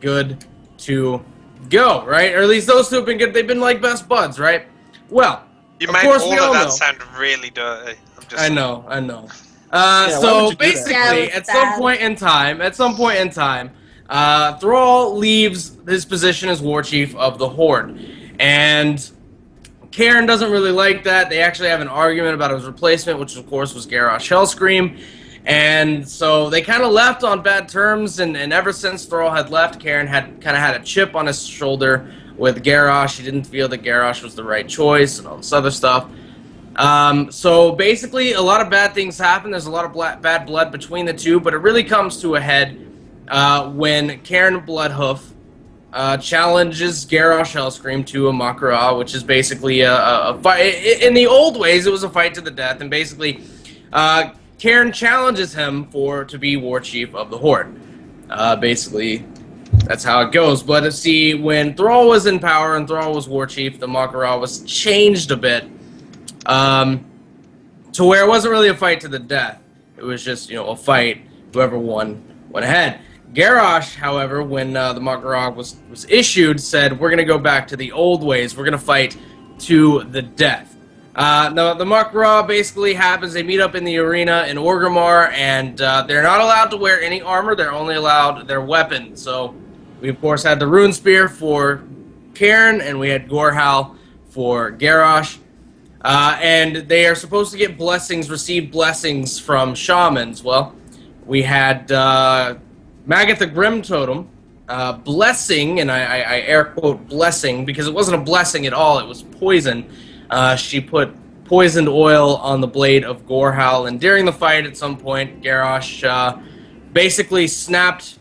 good to go, right? Or at least those 2 have been good. They've been like best buds, right? Well, You of made course all we of all that know. sound really dirty. I know. why So would you do that? basically, Yeah, at that's some bad. point in time, Thrall leaves his position as war chief of the Horde, and Cairn doesn't really like that. They actually have an argument about his replacement, which of course was Garrosh Hellscream, and so they kind of left on bad terms. And ever since Thrall had left, Cairn had kind of had a chip on his shoulder with Garrosh. He didn't feel that Garrosh was the right choice and all this other stuff. So basically, a lot of bad things happen. There's a lot of bad blood between the 2, but it really comes to a head when Cairn Bloodhoof challenges Garrosh Hellscream to a Makara, which is basically a fight. In the old ways, it was a fight to the death, and basically, Cairn challenges him to be war chief of the Horde. Basically, that's how it goes. But see, when Thrall was in power and Thrall was war chief, the Makara was changed a bit. To where it wasn't really a fight to the death. It was just, a fight. Whoever won went ahead. Garrosh, however, when the Makara was issued, said, we're going to go back to the old ways. We're going to fight to the death. Now, the Makara basically happens. They meet up in the arena in Orgrimmar, and they're not allowed to wear any armor. They're only allowed their weapons. So we, of course, had the Rune Spear for Cairn, and we had Gorhal for Garrosh. And they are supposed to get receive blessings from shamans. Well, we had Magatha Grim Totem, blessing, and I air quote blessing, because it wasn't a blessing at all, it was poison. She put poisoned oil on the blade of Gorhal, and during the fight at some point, Garrosh basically snapped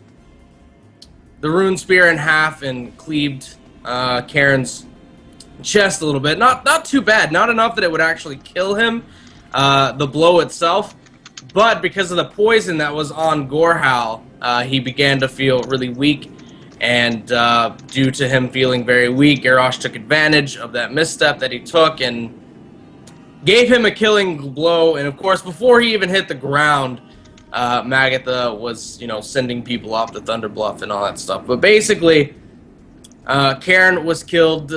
the Rune Spear in half and cleaved Cairn's chest a little bit. Not too bad. Not enough that it would actually kill him, the blow itself. But because of the poison that was on Gorhal, he began to feel really weak. And due to him feeling very weak, Garrosh took advantage of that misstep that he took and gave him a killing blow. And of course, before he even hit the ground, Magatha was, sending people off to Thunderbluff and all that stuff. But basically, Cairn was killed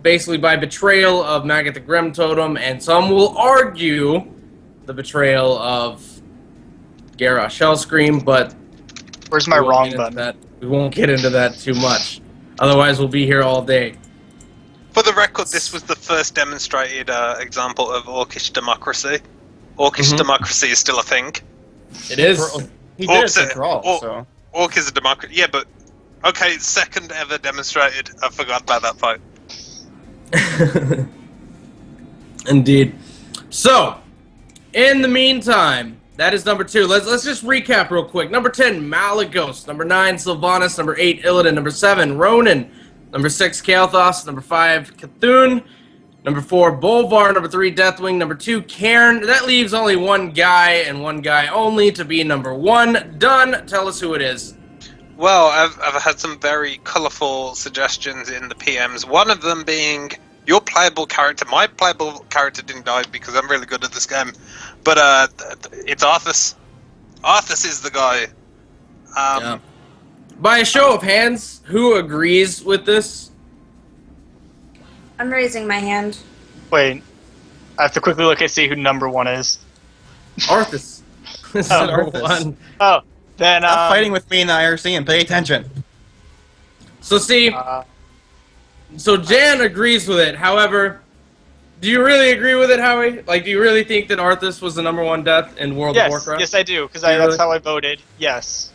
basically by betrayal of Magatha Grim Totem, and some will argue the betrayal of Garrosh Hellscream, but Where's my wrong button? We won't get into that too much. Otherwise, we'll be here all day. For the record, this was the first demonstrated example of Orcish democracy. Orcish democracy is still a thing. It is. He did say Thrall, so. Orc is a democracy. Yeah, but okay, second ever demonstrated. I forgot about that fight. Indeed. So, in the meantime, that is number 2. Let's just recap real quick. Number 10, Malagos. Number 9, Sylvanas. Number 8, Illidan. Number 7, Ronan. Number 6, Kael'thas. Number 5, Cthulhu. Number 4, Bolvar. Number 3, Deathwing. Number 2, Cairn. That leaves only one guy and one guy only to be number 1. Done. Tell us who it is. Well, I've had some very colourful suggestions in the PMs. One of them being your playable character. My playable character didn't die because I'm really good at this game, but it's Arthas. Arthas is the guy. Yeah. By a show of hands, who agrees with this? I'm raising my hand. Wait, I have to quickly look and see who number 1 is. Arthas. This is number Arthas. 1. Oh, then Stop fighting with me in the IRC and pay attention. So see, so Jan agrees with it. However, do you really agree with it, Howie? Like, do you really think that Arthas was the number 1 death in World of Warcraft? Yes, I do, because Do you that's really? how I voted. Yes.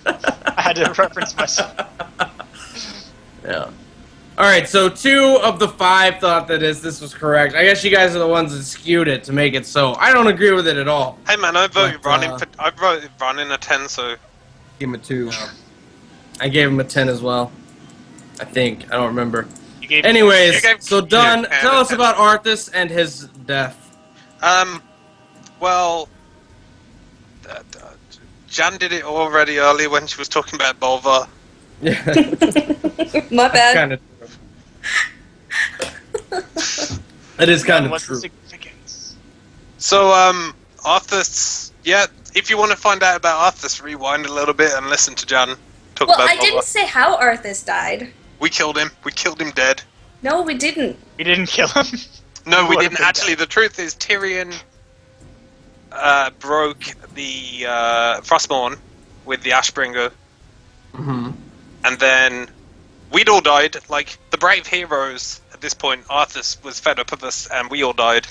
I had to reference myself. Yeah. All right, so 2 of the 5 thought that this was correct. I guess you guys are the ones that skewed it to make it so. I don't agree with it at all. Hey man, I voted But, I voted running a 10, so Give him a 2. I gave him a 10 as well. I think. I don't remember. You gave Anyways, You gave- so Dunn, Yeah, tell us 10. about Arthas and his death. well, Jan did it already earlier when she was talking about Bolvar. Yeah. My bad. Kind of true. It is kind of What's true. the significance? So, Arthas, yeah, if you want to find out about Arthas, rewind a little bit and listen to Jan talk Well, about I didn't Bolvar. say how Arthas died. We killed him. We killed him dead. No, we didn't. We didn't kill him. No, we Would've didn't. been Actually, the truth is Tyrion broke the Frostmourne with the Ashbringer, Mm-hmm. and then we'd all died. Like, the brave heroes at this point, Arthas was fed up of us, and we all died.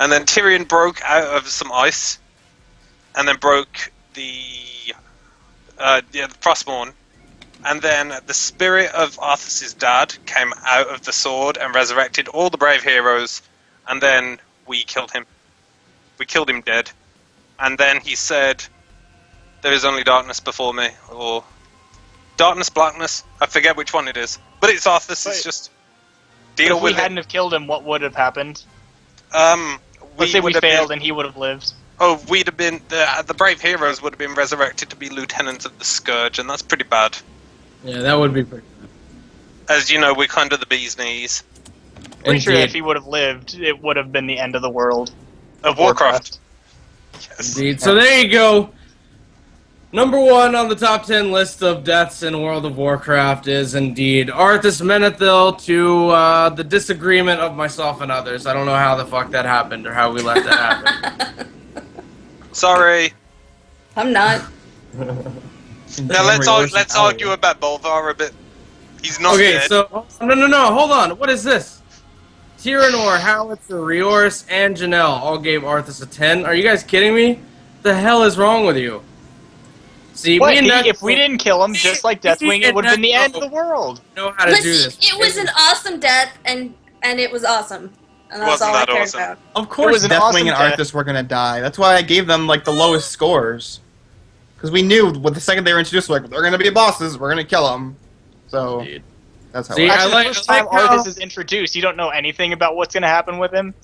And then Tyrion broke out of some ice, and then broke the Frostmourne. And then the spirit of Arthas' dad came out of the sword and resurrected all the brave heroes, and then we killed him. We killed him dead. And then he said, "There is only darkness before me," or darkness, blackness. I forget which one it is. But it's Arthas, it's just deal If we with hadn't it. have killed him, what would have happened? Would Let's say we have failed been, and he would have lived. Oh, we'd have been, the brave heroes would have been resurrected to be lieutenants of the Scourge, and that's pretty bad. Yeah, that would be pretty good. As you know, we're kind of the bee's knees. Pretty sure Indeed. if he would have lived, it would have been the end of the world. Of Warcraft. Yes. Indeed. So there you go. Number 1 on the top 10 list of deaths in World of Warcraft is indeed Arthas Menethil, to the disagreement of myself and others. I don't know how the fuck that happened or how we let that happen. Sorry. I'm not. Now let's argue about Bolvar a bit. He's not Okay, dead. so no, hold on. What is this? Tyranor, Howitzer, Rioris, and Janelle all gave Arthas a 10. Are you guys kidding me? The hell is wrong with you? See, What? me and If we didn't kill him, just like Deathwing, it would have been the end of the world. know how to do this. It was an awesome death, and it was awesome. And that's Wasn't all I that cared awesome? about. Of course, was an Deathwing awesome and death. Arthas were gonna die. That's why I gave them like the lowest scores. Because we knew with the second they were introduced, like they're gonna be bosses, we're gonna kill them. So Indeed. that's how. See, it I works. Actually, like- the first I time like how- Arthas is introduced, you don't know anything about what's going to happen with him.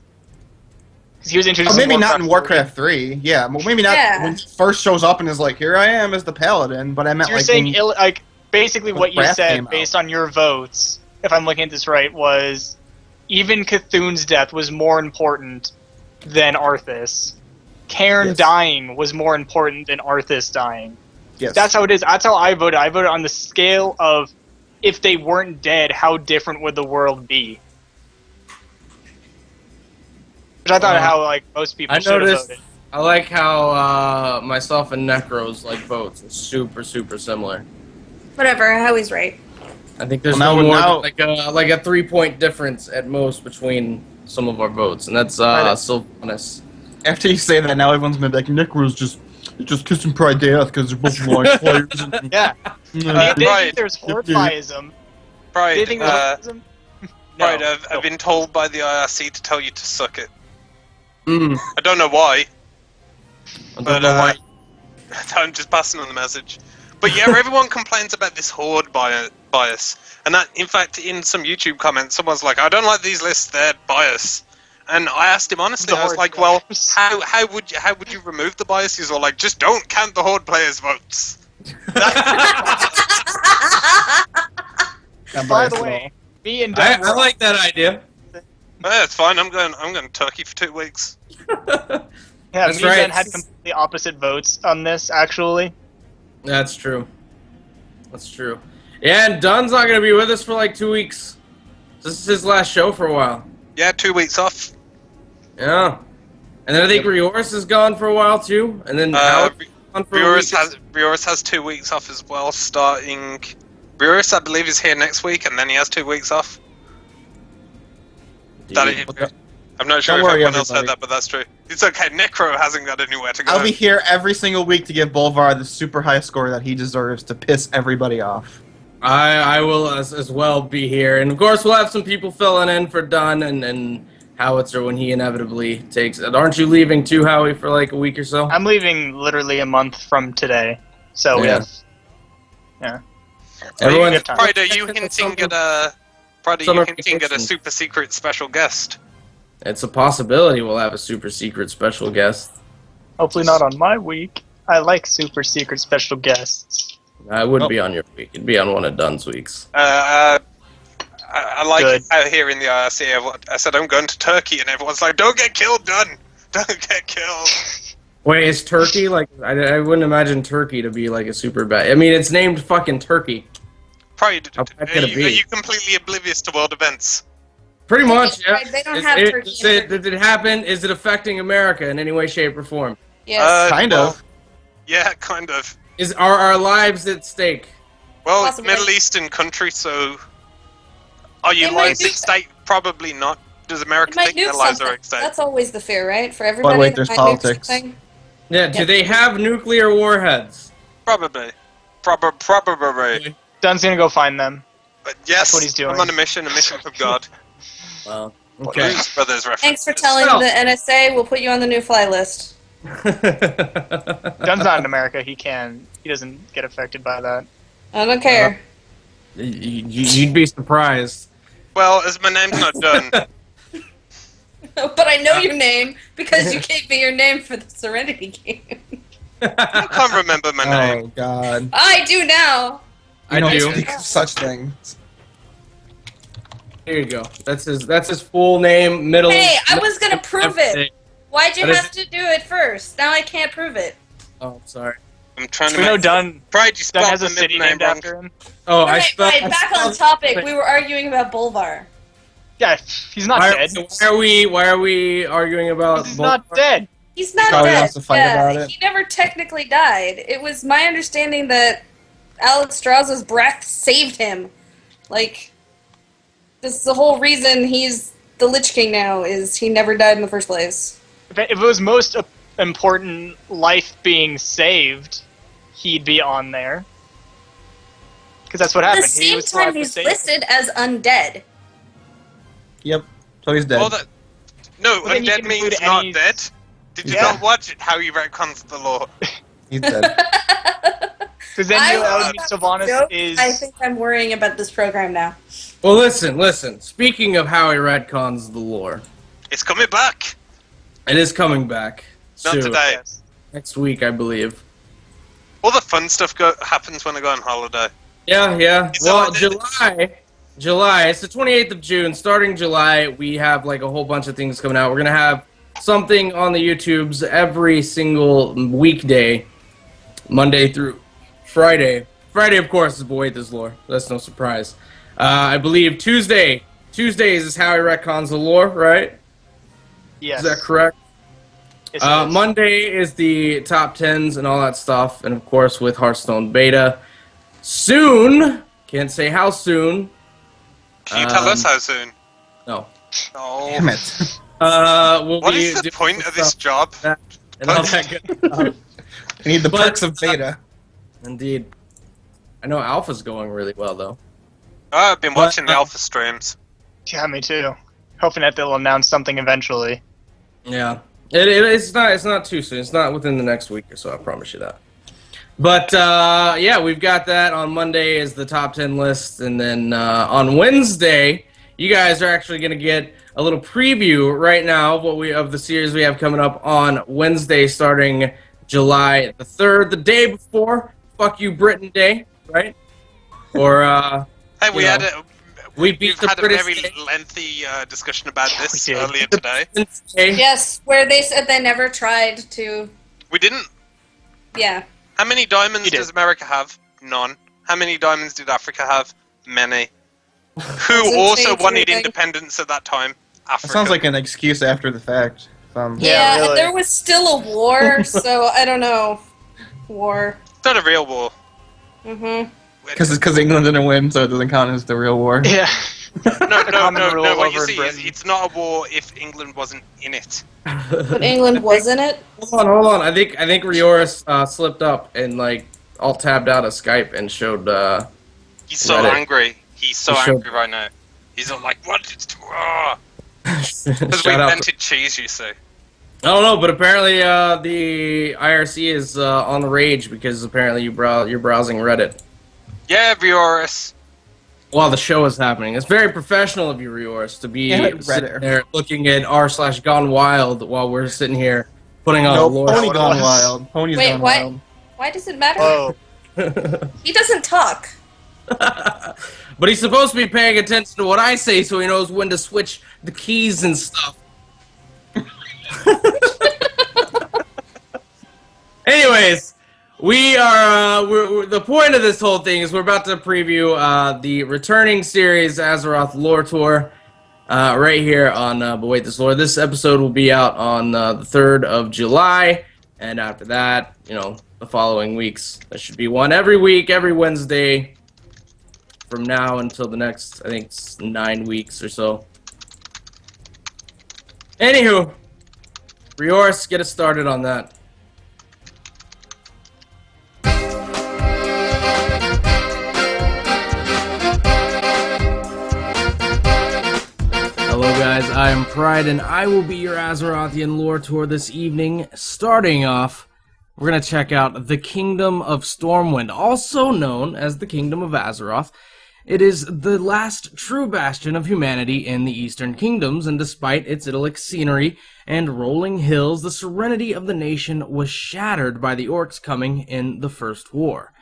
Because he was introduced. Maybe not in Warcraft 3. Warcraft 3. Yeah, well, maybe not Yeah. when he first shows up and is like, "Here I am as the paladin." But I meant So you're like, saying, when- basically when what you Wrath said, came out. based on your votes, if I'm looking at this right, was even Cthulhu's death was more important than Arthas. Cairn Yes. dying was more important than Arthas dying. yes, That's how it is. That's how I voted. I voted on the scale of if they weren't dead, how different would the world be? Which I thought how like most people I should have noticed. voted. I like how myself and Necros like votes. It's super similar. Whatever, Howie's right. I think there's Well, no more now- than like a 3-point difference at most between some of our votes, and that's still honest. after you say that, now everyone's gonna be like, "Necro's just kissing Pride death because they're both blind players." And, Yeah. They Right. think there's Hordeism. They Pride, think there's Hordeism. Pride, I've been told by the IRC to tell you to suck it. Mm. I don't know why, I but don't know why. I'm just passing on the message. But yeah, everyone complains about this horde bias, and that, in fact, in some YouTube comments, someone's like, "I don't like these lists; they're bias." And I asked him honestly, The I was horde like, "Well, players. how would you remove the bias?" He's all like, "Just don't count the horde players' votes." not By biased the at way, Me and I Doug were like that idea. Yeah, it's fine. I'm going to Turkey for 2 weeks. Yeah, That's me right. and Ben had completely opposite votes on this, actually. That's true. That's true. Yeah, and Dunn's not going to be with us for like 2 weeks. This is his last show for a while. Yeah, 2 weeks off. Yeah. And then I think Rioris is gone for a while too. And then Howard's gone for a week. Rioris has 2 weeks off as well, starting... Rioris, I believe, is here next week, and then he has 2 weeks off. I'm not sure Don't if worry, everyone else heard everybody. that, but that's true. It's okay, Necro hasn't got anywhere to go. I'll be here every single week to give Bolvar the super high score that he deserves to piss everybody off. I will as well be here. And of course, we'll have some people filling in for Dunn and Howitzer when he inevitably takes it. Aren't you leaving too, Howie, for like a week or so? I'm leaving literally a month from today, so we Yeah. have... Yeah. Everyone, have time. Pride, are you hinting at a... Pride, are Summer you hinting at a vacation. super secret special guest? it's a possibility we'll have a super secret special guest. Hopefully not on my week. I like super secret special guests. I wouldn't be on your week. It'd be on one of Dunn's weeks. I like Good. out here in the IRC, I said I'm going to Turkey, and everyone's like, don't get killed, Dunn! Don't get killed! Wait, is Turkey like? I wouldn't imagine Turkey to be like a super bad. I mean, it's named fucking Turkey. Pride, How bad could it be? are you completely oblivious to world events? Pretty much, yeah. They don't have Turkey in Did it happen? Is it affecting America in any way, shape, or form? Yes. Kind well, of. Yeah, kind of. Are our lives at stake? Well, it's Possibly. Middle Eastern country, so... Are you They might lives do at stake? Probably not. Does America They might think their nuke lives something. are at stake? That's always the fear, right? For everybody. wait, they there's might nuke politics. something. Yeah. Do they have nuclear warheads? Probably. Probably. Dunn's gonna go find them. But yes, what he's doing. I'm on a mission from God. Well, okay. Blues Brothers reference. Thanks for telling So- the NSA. We'll put you on the new fly list. Dunn's not in America. He doesn't get affected by that. I don't care. You'd be surprised. Well, as my name's not done, But I know your name because you gave me your name for the Serenity game. I can't remember my name. Oh God. I do now. I don't do. speak of such things. There you go. That's his full name, middle. Hey, I was gonna prove it. everything. Why'd you That is- have to do it first? Now I can't prove it. Oh, sorry. I'm trying to We know make... Dunn. Pride, you Dunn spelled has a the city middle name named wrong. after him. Oh, I Right, spelled. right, back on topic. We were arguing about Bolvar. Yeah, he's not dead. Why are we arguing about? He's not dead. He's not Probably dead. wants to fight yeah, about it. he never technically died. It was my understanding that Alex Strauss's breath saved him. Like, this is the whole reason he's the Lich King now, is he never died in the first place. If it was most important life being saved, he'd be on there. Because that's what At happened. the He same was time, alive to he's save listed as undead. Yep. So he's dead. Well, that... No, Well, then you undead can means include not any- dead. Did you Yeah. not watch it? How he retcons the law? He's dead. Because then I you was mean about Sylvanas to joke. is... I think I'm worrying about this program now. Well, listen. Speaking of how he retcons the lore, It's coming back. it is coming back Not soon. today. Yes. Next week, I believe. All the fun stuff happens when I go on holiday. Yeah. It's Well, all- July. It's the 28th of June. Starting July, we have like a whole bunch of things coming out. We're gonna have something on the YouTubes every single weekday, Monday through Friday. Friday, of course, is Boy This Lore. That's no surprise. I believe Tuesdays is how he retcons the lore, right? Yes. Is that correct? Yes, it is. Monday is the top 10s and all that stuff, and of course with Hearthstone Beta. Soon, can't say how soon. Can you tell us how soon? No. Oh. Damn it. We'll What be is the doing point of this stuff job? and all that good stuff. I need the But- perks of beta. Indeed. I know Alpha's going really well though. Oh, I've been watching the alpha streams. Yeah, me too. Hoping that they'll announce something eventually. Yeah. It's not too soon. It's not within the next week or so, I promise you that. But yeah, we've got that on Monday is the top 10 list, and then on Wednesday, you guys are actually going to get a little preview right now of the series we have coming up on Wednesday, starting July the 3rd, the day before Fuck You Britain Day, right? Or Hey, we You had know. We beat We've the had a British very State. lengthy discussion about this we did. earlier today. Yes, where they said they never tried to. We didn't. Yeah. How many diamonds You did. does America have? None. How many diamonds did Africa have? Many. Who Doesn't also say wanted anything. independence at that time? Africa. It sounds like an excuse after the fact. Yeah, really. There was still a war, so I don't know. War. It's not a real war. Mm-hmm. Because England didn't win, so it doesn't count as the real war. Yeah. No. Common rule What you over see in is Britain. it's not a war if England wasn't in it. But England was in it. Hold on. I think Rioris slipped up and like all tabbed out of Skype and showed. He's so Reddit. angry. He's so He showed- angry right now. He's all like, "What? Because we Shout out invented cheese, you see." I don't know, but apparently the IRC is on the rage because apparently you're browsing Reddit Yeah, Rioris. while the show is happening. It's very professional of you, Rioris, to be Yeah, sitting Reddit. there looking at r/Gone Wild while we're sitting here putting on a No, lore. Pony what it gone was. wild. Pony's Wait, gone what? wild. Why does it matter? Oh, He doesn't talk. But he's supposed to be paying attention to what I say so he knows when to switch the keys and stuff. Anyways, we are. The point of this whole thing is we're about to preview the returning series Azeroth Lore Tour right here on But Wait This Lore. This episode will be out on the 3rd of July, and after that, the following weeks. There should be one every week, every Wednesday, from now until the next, I think, it's 9 weeks or so. Anywho, Rioris, get us started on that. Hello guys, I am Pride and I will be your Azerothian lore tour this evening. Starting off, we're going to check out the Kingdom of Stormwind, also known as the Kingdom of Azeroth. It is the last true bastion of humanity in the Eastern Kingdoms, and despite its idyllic scenery and rolling hills, the serenity of the nation was shattered by the orcs coming in the First War.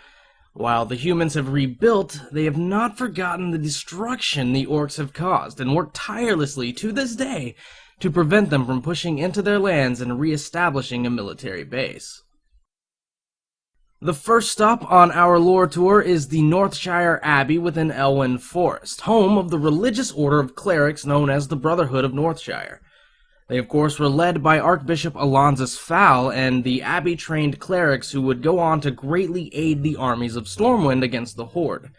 While the humans have rebuilt, they have not forgotten the destruction the orcs have caused, and work tirelessly to this day to prevent them from pushing into their lands and re-establishing a military base. The first stop on our lore tour is the Northshire Abbey within Elwyn Forest, home of the religious order of clerics known as the Brotherhood of Northshire. They, of course, were led by Archbishop Alonzus Fowl and the Abbey-trained clerics who would go on to greatly aid the armies of Stormwind against the Horde.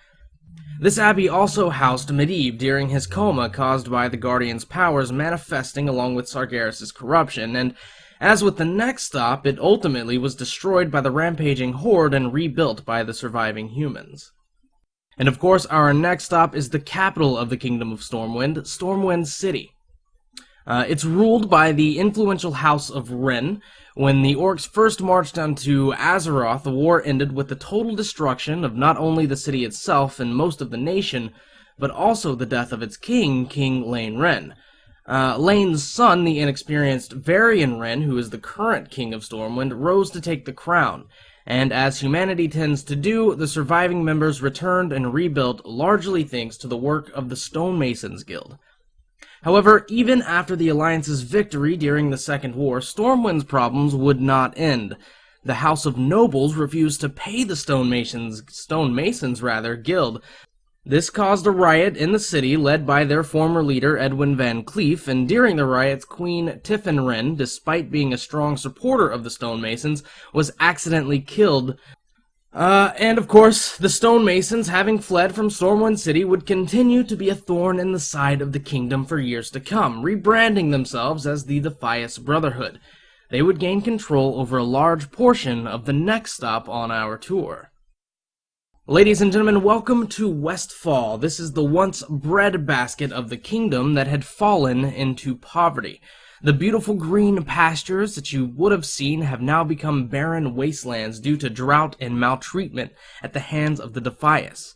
This abbey also housed Medivh during his coma caused by the Guardian's powers manifesting along with Sargeras' corruption, and as with the next stop, it ultimately was destroyed by the rampaging Horde and rebuilt by the surviving humans. And of course, our next stop is the capital of the Kingdom of Stormwind, Stormwind City. It's ruled by the influential House of Wren. When the orcs first marched onto Azeroth, the war ended with the total destruction of not only the city itself and most of the nation, but also the death of its king, King Lane Wren. Lane's son, the inexperienced Varian Wren, who is the current king of Stormwind, rose to take the crown, and as humanity tends to do, the surviving members returned and rebuilt largely thanks to the work of the Stonemasons Guild. However, even after the Alliance's victory during the Second War, Stormwind's problems would not end. The House of Nobles refused to pay the Stonemasons Guild. This caused a riot in the city led by their former leader Edwin Van Cleef, and during the riots, Queen Tiffin Wren, despite being a strong supporter of the Stonemasons, was accidentally killed. And of course, the Stonemasons, having fled from Stormwind City, would continue to be a thorn in the side of the kingdom for years to come, rebranding themselves as the Defias Brotherhood. They would gain control over a large portion of the next stop on our tour. Ladies and gentlemen, welcome to Westfall. This is the once breadbasket of the kingdom that had fallen into poverty. The beautiful green pastures that you would have seen have now become barren wastelands due to drought and maltreatment at the hands of the Defias.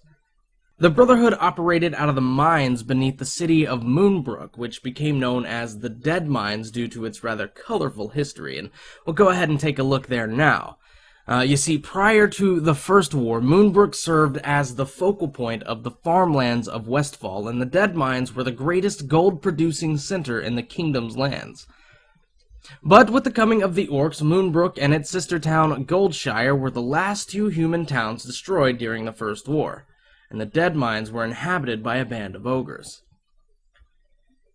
The Brotherhood operated out of the mines beneath the city of Moonbrook, which became known as the Dead Mines due to its rather colorful history, and we'll go ahead and take a look there now. You see, prior to the First War, Moonbrook served as the focal point of the farmlands of Westfall, and the Dead Mines were the greatest gold-producing center in the kingdom's lands. But with the coming of the Orcs, Moonbrook and its sister town Goldshire were the last two human towns destroyed during the First War, and the Dead Mines were inhabited by a band of ogres.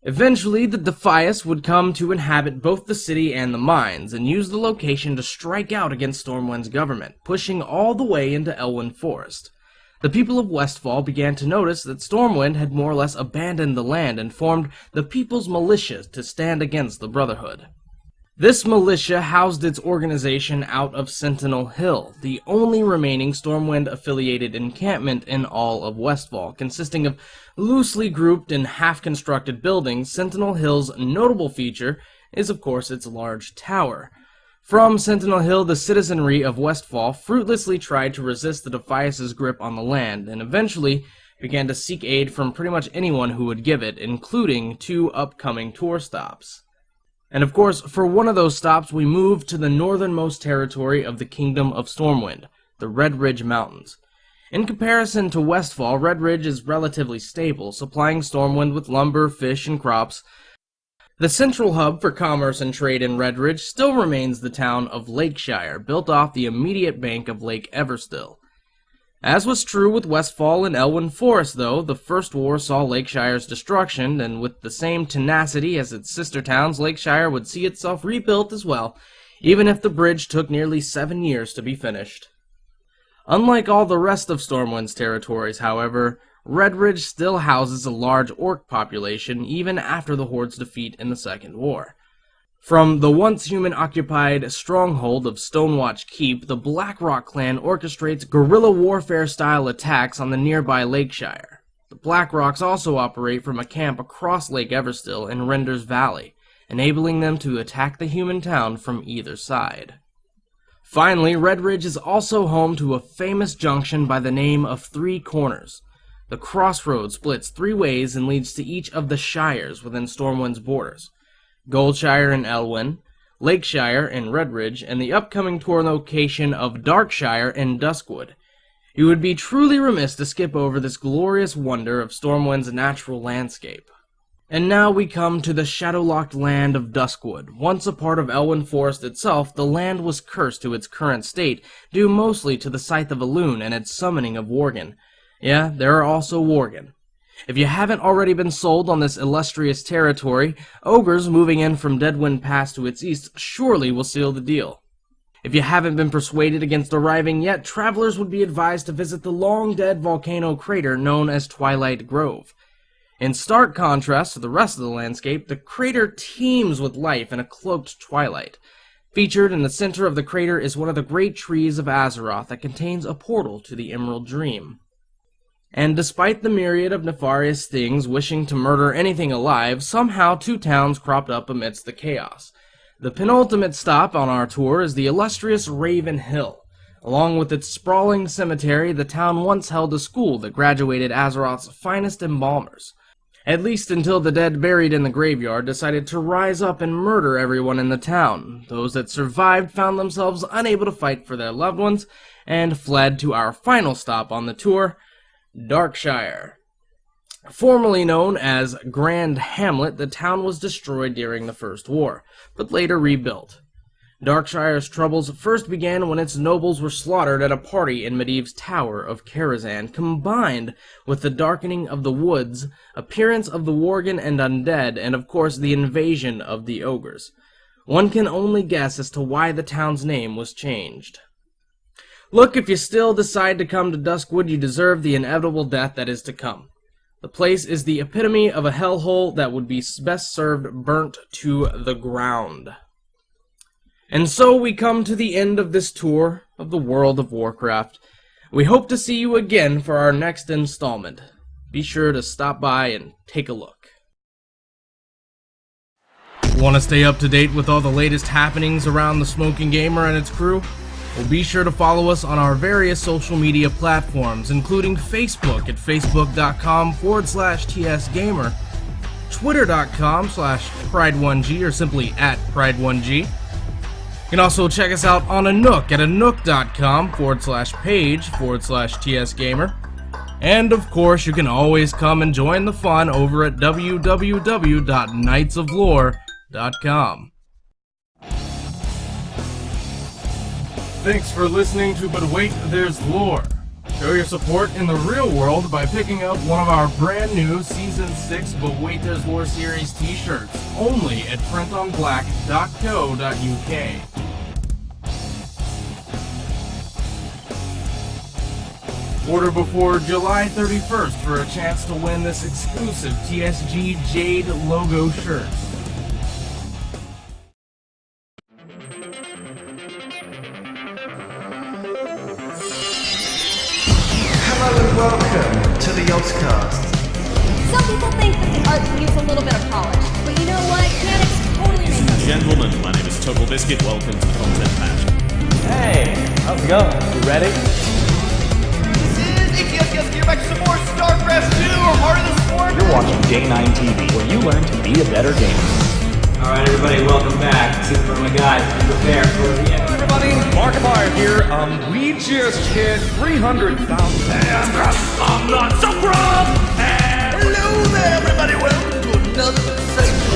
Eventually, the Defias would come to inhabit both the city and the mines, and use the location to strike out against Stormwind's government, pushing all the way into Elwyn Forest. The people of Westfall began to notice that Stormwind had more or less abandoned the land and formed the People's Militia to stand against the Brotherhood. This militia housed its organization out of Sentinel Hill, the only remaining Stormwind-affiliated encampment in all of Westfall. Consisting of loosely grouped and half-constructed buildings, Sentinel Hill's notable feature is, of course, its large tower. From Sentinel Hill, the citizenry of Westfall fruitlessly tried to resist the Defias' grip on the land, and eventually began to seek aid from pretty much anyone who would give it, including 2 upcoming tour stops. And of course, for one of those stops, we moved to the northernmost territory of the Kingdom of Stormwind, the Red Ridge Mountains. In comparison to Westfall, Red Ridge is relatively stable, supplying Stormwind with lumber, fish, and crops. The central hub for commerce and trade in Red Ridge still remains the town of Lakeshire, built off the immediate bank of Lake Everstill. As was true with Westfall and Elwyn Forest, though, the First War saw Lakeshire's destruction, and with the same tenacity as its sister towns, Lakeshire would see itself rebuilt as well, even if the bridge took nearly 7 years to be finished. Unlike all the rest of Stormwind's territories, however, Red Ridge still houses a large orc population even after the Horde's defeat in the Second War. From the once human-occupied stronghold of Stonewatch Keep, the Blackrock clan orchestrates guerrilla warfare-style attacks on the nearby Lakeshire. The Blackrocks also operate from a camp across Lake Everstill in Render's Valley, enabling them to attack the human town from either side. Finally, Red Ridge is also home to a famous junction by the name of Three Corners. The crossroad splits 3 ways and leads to each of the shires within Stormwind's borders: Goldshire and Elwyn, Lakeshire and Red Ridge, and the upcoming tour location of Darkshire and Duskwood. You would be truly remiss to skip over this glorious wonder of Stormwind's natural landscape. And now we come to the shadow-locked land of Duskwood. Once a part of Elwyn Forest itself, the land was cursed to its current state, due mostly to the Scythe of Elune and its summoning of Worgen. Yeah, there are also Worgen. If you haven't already been sold on this illustrious territory, ogres moving in from Deadwind Pass to its east surely will seal the deal. If you haven't been persuaded against arriving yet, travelers would be advised to visit the long-dead volcano crater known as Twilight Grove. In stark contrast to the rest of the landscape, the crater teems with life in a cloaked twilight. Featured in the center of the crater is one of the great trees of Azeroth that contains a portal to the Emerald Dream. And despite the myriad of nefarious things wishing to murder anything alive, somehow 2 towns cropped up amidst the chaos. The penultimate stop on our tour is the illustrious Raven Hill. Along with its sprawling cemetery, the town once held a school that graduated Azeroth's finest embalmers. At least until the dead buried in the graveyard decided to rise up and murder everyone in the town. Those that survived found themselves unable to fight for their loved ones, and fled to our final stop on the tour, Darkshire. Formerly known as Grand Hamlet, the town was destroyed during the First War, but later rebuilt. Darkshire's troubles first began when its nobles were slaughtered at a party in Medivh's Tower of Karazhan, combined with the darkening of the woods, appearance of the Worgen and undead, and of course the invasion of the ogres. One can only guess as to why the town's name was changed. Look, if you still decide to come to Duskwood, you deserve the inevitable death that is to come. The place is the epitome of a hellhole that would be best served burnt to the ground. And so we come to the end of this tour of the World of Warcraft. We hope to see you again for our next installment. Be sure to stop by and take a look. Want to stay up to date with all the latest happenings around the Smoking Gamer and its crew? Well, be sure to follow us on our various social media platforms, including Facebook at facebook.com/TSGamer, Twitter.com/Pride1G, or simply @Pride1G, You can also check us out on a Nook at anook.com/page/TSGamer. And of course, you can always come and join the fun over at www.knightsoflore.com. Thanks for listening to But Wait, There's Lore. Show your support in the real world by picking up one of our brand new Season 6 But Wait, There's Lore series t-shirts, only at printonblack.co.uk. Order before July 31st for a chance to win this exclusive TSG Jade logo shirt. Hello and welcome to the Ozcast. Some people think that the art needs a little bit of polish, but you know what? Mechanics totally makes Ladies and sense. gentlemen, my name is Total Biscuit. Welcome to the Content Patch. Hey, how's it going? You ready? This is ATS Gear back to some more StarCraft 2, Heart of the Swarm. You're watching Day9 TV, where you learn to be a better gamer. Alright, everybody, welcome back. Super my guys, be prepared for the end. Everybody, Markiplier here. We just hit 300,000. I'm not so proud. And hello there, everybody. Welcome to another segment.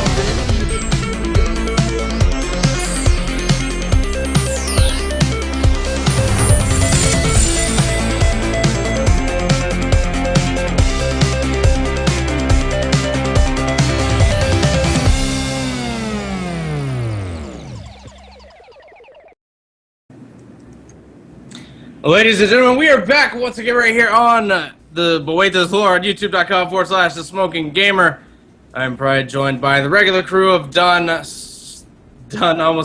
Ladies and gentlemen, we are back once again right here on the But Wait, There's Lore on youtube.com/The Smoking Gamer. I'm Pride, joined by the regular crew of Dunn, almost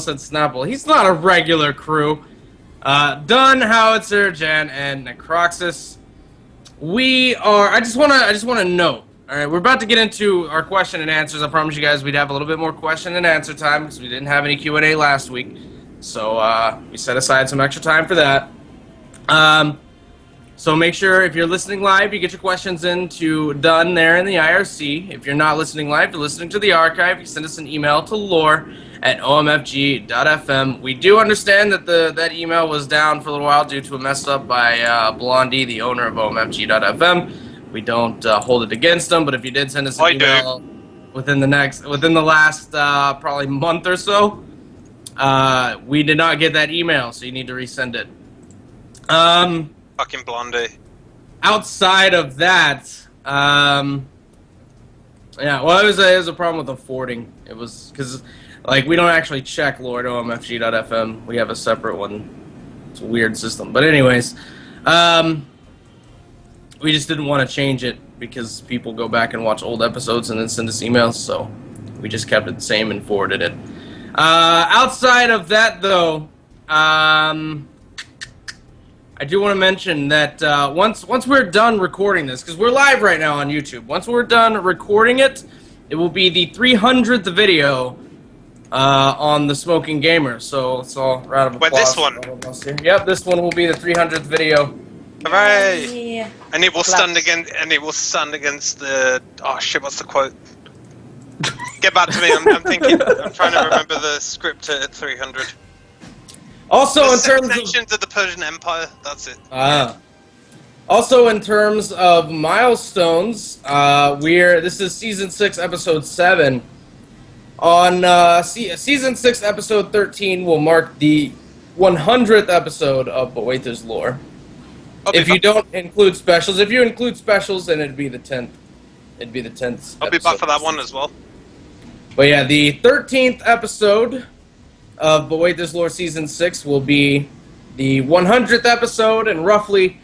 said Snapple. He's not a regular crew. Dunn, Howitzer, Jan, and Necroxus. I just want to note, alright, we're about to get into our question and answers. I promised you guys we'd have a little bit more question and answer time because we didn't have any Q&A last week. So, we set aside some extra time for that. So make sure if you're listening live, you get your questions in to Dunn there in the IRC. If you're not listening live, you're listening to the archive, you send us an email to lore@omfg.fm. We do understand that that email was down for a little while due to a mess up by Blondie, the owner of omfg.fm. We don't hold it against them, but if you did send us an email within the last probably month or so, we did not get that email, so you need to resend it. Fucking Blondie. Outside of that, yeah, well, it was a problem with the forwarding. It was because, like, we don't actually check lore at omfg.fm. We have a separate one. It's a weird system. But anyways, we just didn't want to change it because people go back and watch old episodes and then send us emails, so we just kept it the same and forwarded it. Outside of that, though, I do want to mention that once we're done recording this, because we're live right now on YouTube, once we're done recording it, it will be the 300th video on The Smoking Gamer. So let's all round of applause. This one? Yep, this one will be the 300th video. Hooray! Yeah. And it will stand against the... Oh shit, what's the quote? Get back to me, I'm thinking. I'm trying to remember the script at 300. Also, in terms of the Persian Empire, that's it. Also, in terms of milestones, this is Season 6, Episode 7. On Season 6, Episode 13 will mark the 100th episode of But Wait, There's Lore. If you don't include specials, if you include specials, then it'd be the 10th. It'd be the 10th. I'll be back for that one as well. But yeah, the 13th episode of But Wait, There's Lore Season 6 will be the 100th episode and roughly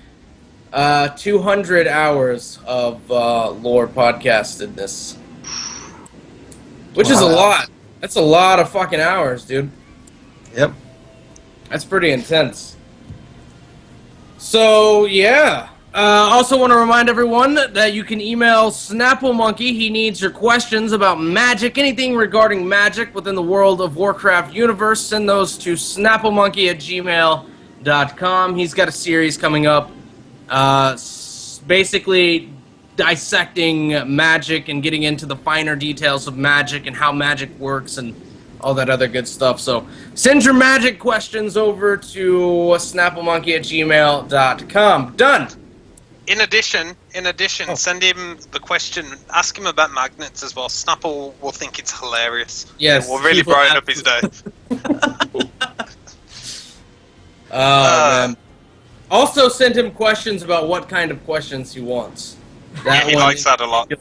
200 hours of lore podcastedness. Which is a lot. That's a lot of fucking hours, dude. Yep. That's pretty intense. So, yeah. Also want to remind everyone that you can email Snapple Monkey. He needs your questions about magic, anything regarding magic within the World of Warcraft universe. Send those to snapplemonkey@gmail.com. He's got a series coming up basically dissecting magic and getting into the finer details of magic and how magic works and all that other good stuff. So send your magic questions over to snapplemonkey@gmail.com. Done. In addition, send him the question. Ask him about magnets as well. Snapple will think it's hilarious. Yes, It will really people brighten up his day. Man. Also send him questions about what kind of questions he wants. Yeah, he likes that a lot.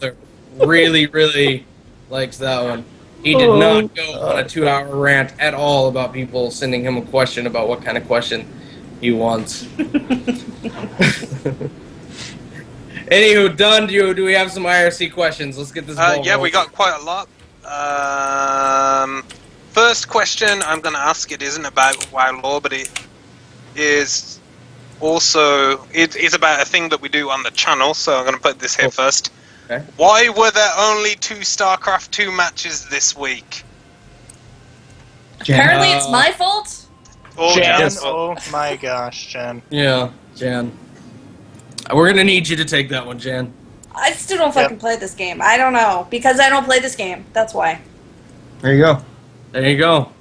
Really, really likes that one. He did not go on a 2-hour rant at all about people sending him a question about what kind of question he wants. Anywho, done. Do we have some IRC questions? Let's get this ball Yeah, we rolling. got quite a lot. First question I'm going to ask, it isn't about WoW lore, but it is also it is about a thing that we do on the channel, so I'm going to put this here first. Okay. Why were there only 2 StarCraft 2 matches this week? Apparently, it's my fault. Oh, Jan, Jan's oh my gosh, Jan. Yeah, Jan. We're going to need you to take that one, Jan. I still don't fucking play this game. I don't know. Because I don't play this game. That's why. There you go. There you go.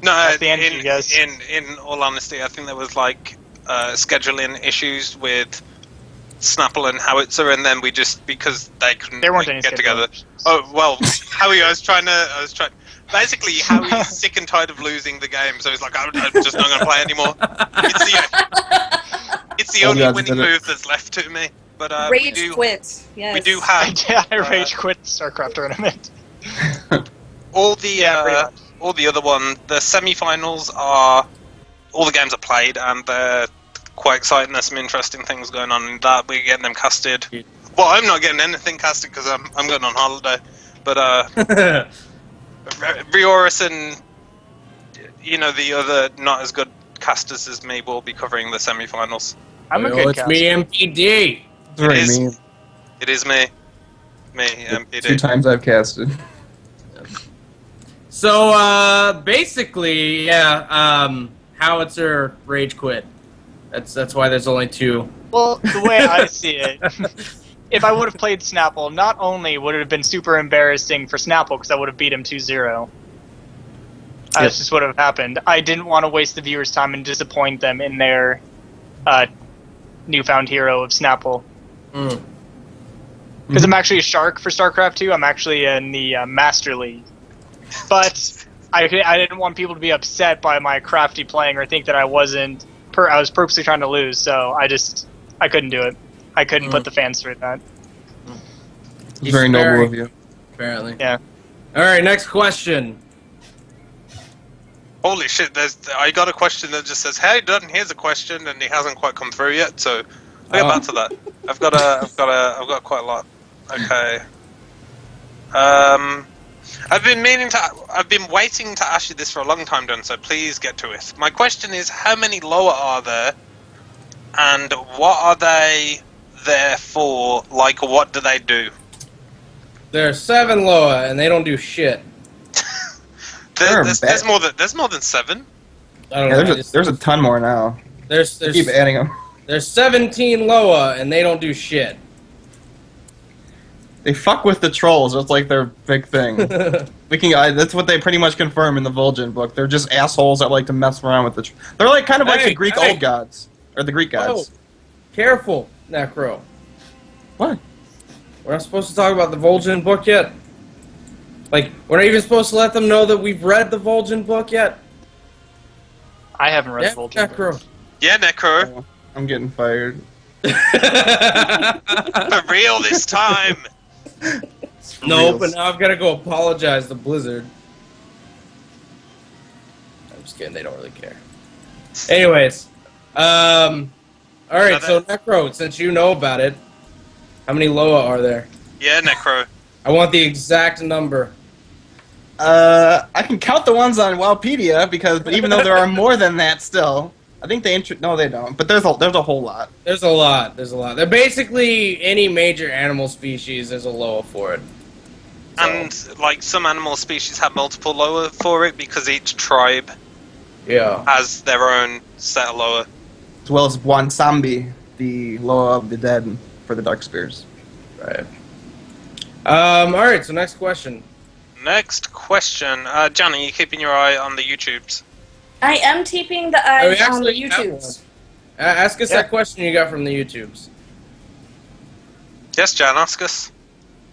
No, That's the end, you guys. in all honesty, I think there was like scheduling issues with Snapple and Howitzer, and then we just, because they couldn't There weren't any get together. scheduling. Oh well, Howie, I was trying. Basically, Howie's sick and tired of losing the game, so he's like, I'm just not going to play anymore. It's the only winning move that's left to me. But Rage quit. Yes. we do have I rage quit StarCraft tournament. all the other one. The semi-finals are all the games are played, and they're quite exciting. There's some interesting things going on in that. We're getting them casted. Well, I'm not getting anything casted because I'm going on holiday. But Rioris and the other not as good casters as me will be covering the semi-finals. I'm a Oh, good it's caster. me, MPD. Very is. mean. It is me, MPD. 2 times I've casted. So, basically, yeah, Howitzer rage quit. That's why there's only 2. Well, the way I see it, if I would have played Snapple, not only would it have been super embarrassing for Snapple because I would have beat him 2-0. That's just what would have happened. I didn't want to waste the viewers' time and disappoint them in their newfound hero of Snapple. Because I'm actually a shark for StarCraft 2. I'm actually in the Master League. But I didn't want people to be upset by my crafty playing or think that I wasn't. I was purposely trying to lose, so I couldn't do it. I couldn't put the fans through that. It's very noble of you. Apparently. Yeah. All right, next question. Holy shit! I got a question that just says, "Hey, Dutton, here's a question," and he hasn't quite come through yet. So I'll get back to that. I've got quite a lot. Okay. I've been waiting to ask you this for a long time, Dun, so please get to it. My question is, how many lower are there, and what are they there for? Like, what do they do? There are 7 Loa, and they don't do shit. There's more than 7. I don't know. There's a ton more now. There's Keep adding them. There's 17 Loa, and they don't do shit. They fuck with the trolls. That's like their big thing. That's what they pretty much confirm in the Vol'jin book. They're just assholes that like to mess around with the. They're like kind of like the Greek old gods or the Greek gods. Oh, careful, Necro. What? We're not supposed to talk about the Vol'jin book yet. Like, we're not even supposed to let them know that we've read the Vol'jin book yet. I haven't read the Vol'jin book. Necro. Yeah, Necro. I'm getting fired. For real this time. No, but now I've got to go apologize to Blizzard. I'm just kidding, they don't really care. Anyways, alright, so Necro, since you know about it, how many Loa are there? Yeah, Necro. I want the exact number. I can count the ones on Wowpedia but even though there are more than that still, I think no, they don't. But there's a whole lot. There's a lot. They're basically any major animal species. There's a Loa for it. So. And like some animal species have multiple Loa for it because each tribe has their own set of Loa. As well as Wansambi, the Loa of the dead for the Dark Spears. Right. Alright, so next question. Next question. Jan, are you keeping your eye on the YouTubes? I am keeping the eyes on the YouTubes. Ask us that question you got from the YouTubes. Yes, Jan, ask us.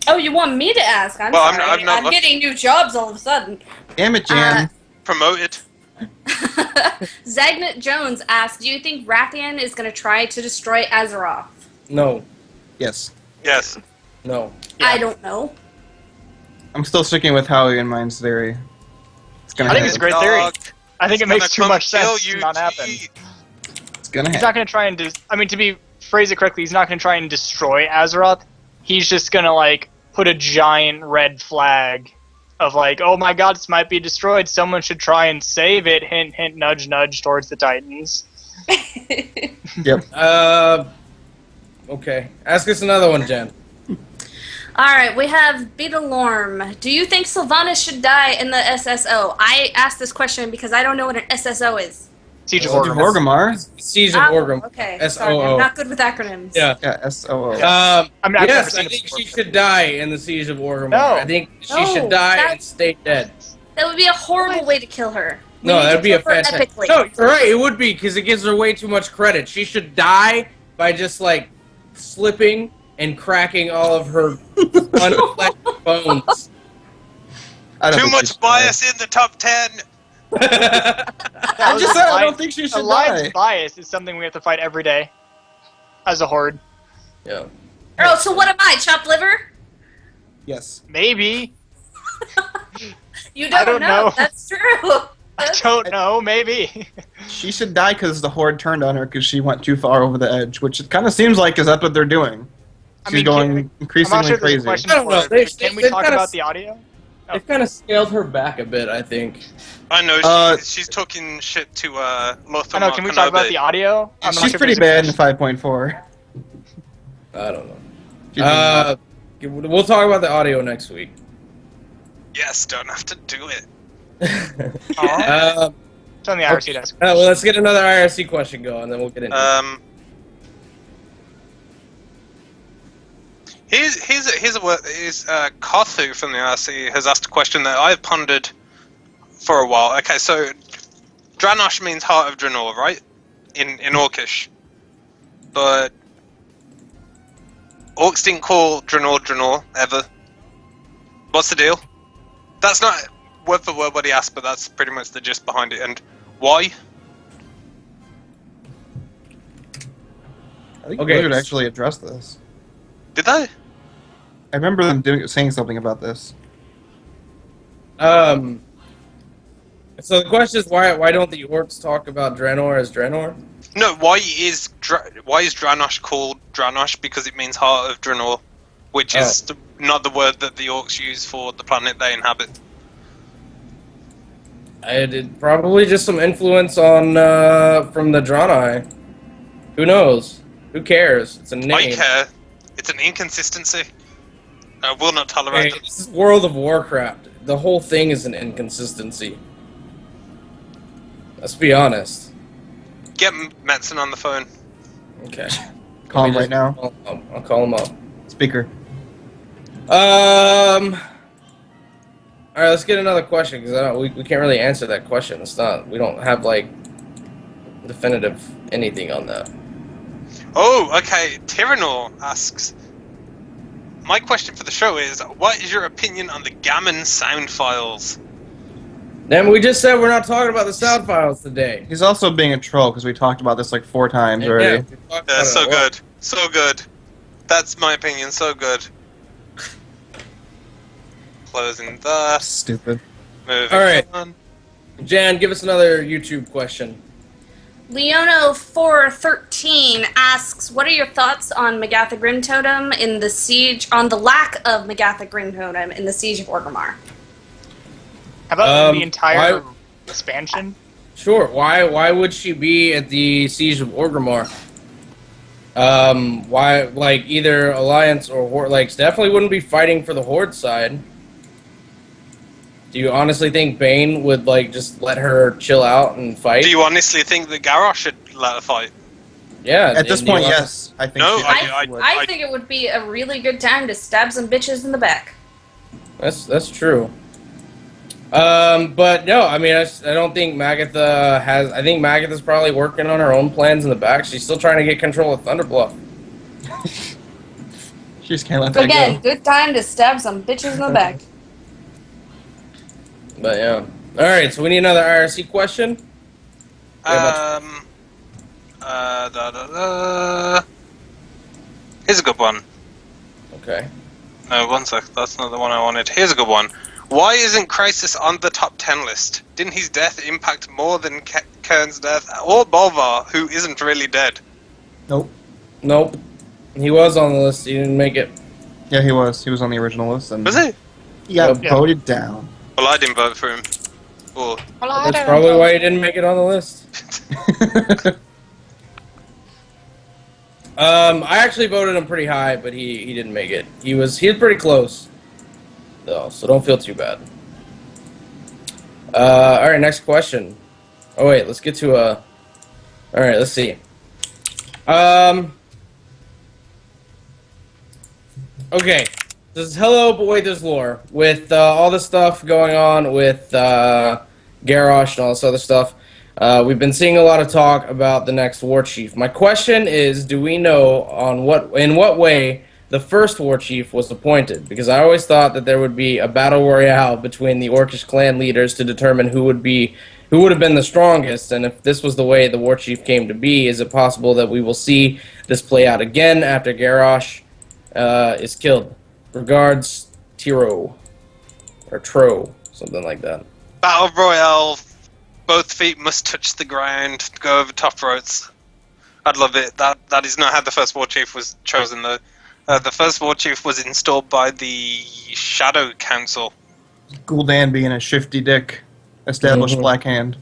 Oh, you want me to ask? I'm Well, sorry. I'm not I'm getting new jobs all of a sudden. Damn it, Jan. Promoted. Zagnut Jones asks, do you think Rathian is going to try to destroy Azeroth? No. Yes. Yes. No. Yeah. I don't know. I'm still sticking with Howie and mine's theory. It's gonna I think happen. it's a great theory. I think it makes too much sense you, to not happen. It's gonna He's happen. not going to try and to phrase it correctly, he's not going to try and destroy Azeroth. He's just going to, like, put a giant red flag of, like, oh my god, this might be destroyed. Someone should try and save it. Hint, hint, nudge, nudge towards the Titans. Yep. Okay. Ask us another one, Jen. Alright, we have Beetlorm. Do you think Sylvanas should die in the SSO? I asked this question because I don't know what an SSO is. Siege of Siege of Orgrimmar. Orgrimmar. Siege of Orgrimmar. Okay, S-O-O. sorry, I'm not good with acronyms. Yeah. Yeah, S-O-O. I've never Yes, seen I it think before. she should die in the Siege of Orgrimmar. No. I think she No, should die that- and stay dead. That would be a horrible way to kill her. We No, need to that'd be a kill her fantastic. epically. No, you're right. It would be because it gives her way too much credit. She should die by just like slipping and cracking all of her unfleshed bones. I don't Too think she much should bias in the top 10. I just said I don't think she should Alliance die. bias is something we have to fight every day. As a horde. Yeah. Oh, so what am I, chopped liver? Yes. Maybe. You I don't don't know. That's true. I don't know, maybe. She should die because the Horde turned on her because she went too far over the edge, which it kind of seems like is that's what they're doing. I She's mean, going I'm not increasingly sure if there's a crazy. question I don't know. for it, but Can we they've talk kinda- about the audio? They've kind of scaled her back a bit, I think. I know, she's talking shit to Lothar I know, can we talk about the audio? I'm not She's sure if pretty there's a bad in question. 5.4. I don't know. She's We'll talk about the audio next week. Yes, don't have to do it. Uh, It's on the IRC desk. well, let's get another IRC question going, then we'll get into it. Here's Kothu from the IRC has asked a question that I've pondered for a while. Okay, so Dranosh means Heart of Draenor, right? In Orcish. But Orcs didn't call Draenor ever. What's the deal? That's not word for word what he asked, but that's pretty much the gist behind it. And why? I think Okay. Blizzard actually addressed this. Did they? I remember them saying something about this. So the question is, why don't the orcs talk about Draenor as Draenor? No, why is Dranosh called Dranosh? Because it means Heart of Draenor, which is not the word that the orcs use for the planet they inhabit. Probably just some influence on from the Draenei. Who knows? Who cares? It's a name. I care. It's an inconsistency. I will not tolerate Hey, it. this is World of Warcraft. The whole thing is an inconsistency. Let's be honest. Get Metzen on the phone. Okay. Call him Let me right now. I'll call him up. Speaker. All right, let's get another question because we can't really answer that question. We don't have like definitive anything on that. Oh, okay. Tyranor asks, my question for the show is, what is your opinion on the Gammon sound files? Then we just said we're not talking about the sound files today. He's also being a troll because we talked about this like 4 times Yeah, already. we talked about Yeah, it so a lot. good. So good. That's my opinion, so good. Closing the... Stupid. Moving All right. on. Jan, give us another YouTube question. Leono413 asks, what are your thoughts on Magatha Grim Totem in the siege, on the lack of Magatha Grim Totem in the Siege of Orgrimmar? How about the Um, entire expansion? Sure. Why would she be at the Siege of Orgrimmar? Why, like, either Alliance or Horde, like, definitely wouldn't be fighting for the Horde side. Do you honestly think Bane would, like, just let her chill out and fight? Do you honestly think that Garrosh should let her fight? Yeah. At this do you point, hon- yes. I think No, she would. I think it would be a really good time to stab some bitches in the back. That's true. But no, I mean, I don't think Magatha has. I think Magatha's probably working on her own plans in the back. She's still trying to get control of Thunderbluff. She just can't let that Again, go. good time to stab some bitches in the back. But yeah. All right, so we need another IRC question. Here's a good one. Okay. No, one sec. That's not the one I wanted. Here's a good one. Why isn't Crisis on the top 10 list? Didn't his death impact more than Kern's death? Or Bolvar, who isn't really dead? Nope. Nope. He was on the list. He didn't make it. Yeah, he was. He was on the original list. And Was he? he got Yeah. voted down. Well, I didn't vote for him. Or That's probably why he didn't make it on the list. I actually voted him pretty high, but he didn't make it. He was pretty close, though, so don't feel too bad. All right, next question. Oh wait, let's get to a. All right, let's see. Okay, this is Hello, but wait, there's lore. With all this stuff going on with Garrosh and all this other stuff, we've been seeing a lot of talk about the next war chief. My question is, do we know in what way the first war chief was appointed? Because I always thought that there would be a battle royale between the Orcish clan leaders to determine who would have been the strongest, and if this was the way the war chief came to be, is it possible that we will see this play out again after Garrosh is killed? Regards, Tiro. Or Tro, something like that. Battle Royale, both feet must touch the ground, go over top ropes. I'd love it. That is not how the first war chief was chosen, though. The first war chief was installed by the Shadow Council. Gul'dan being a shifty dick, established Black Hand.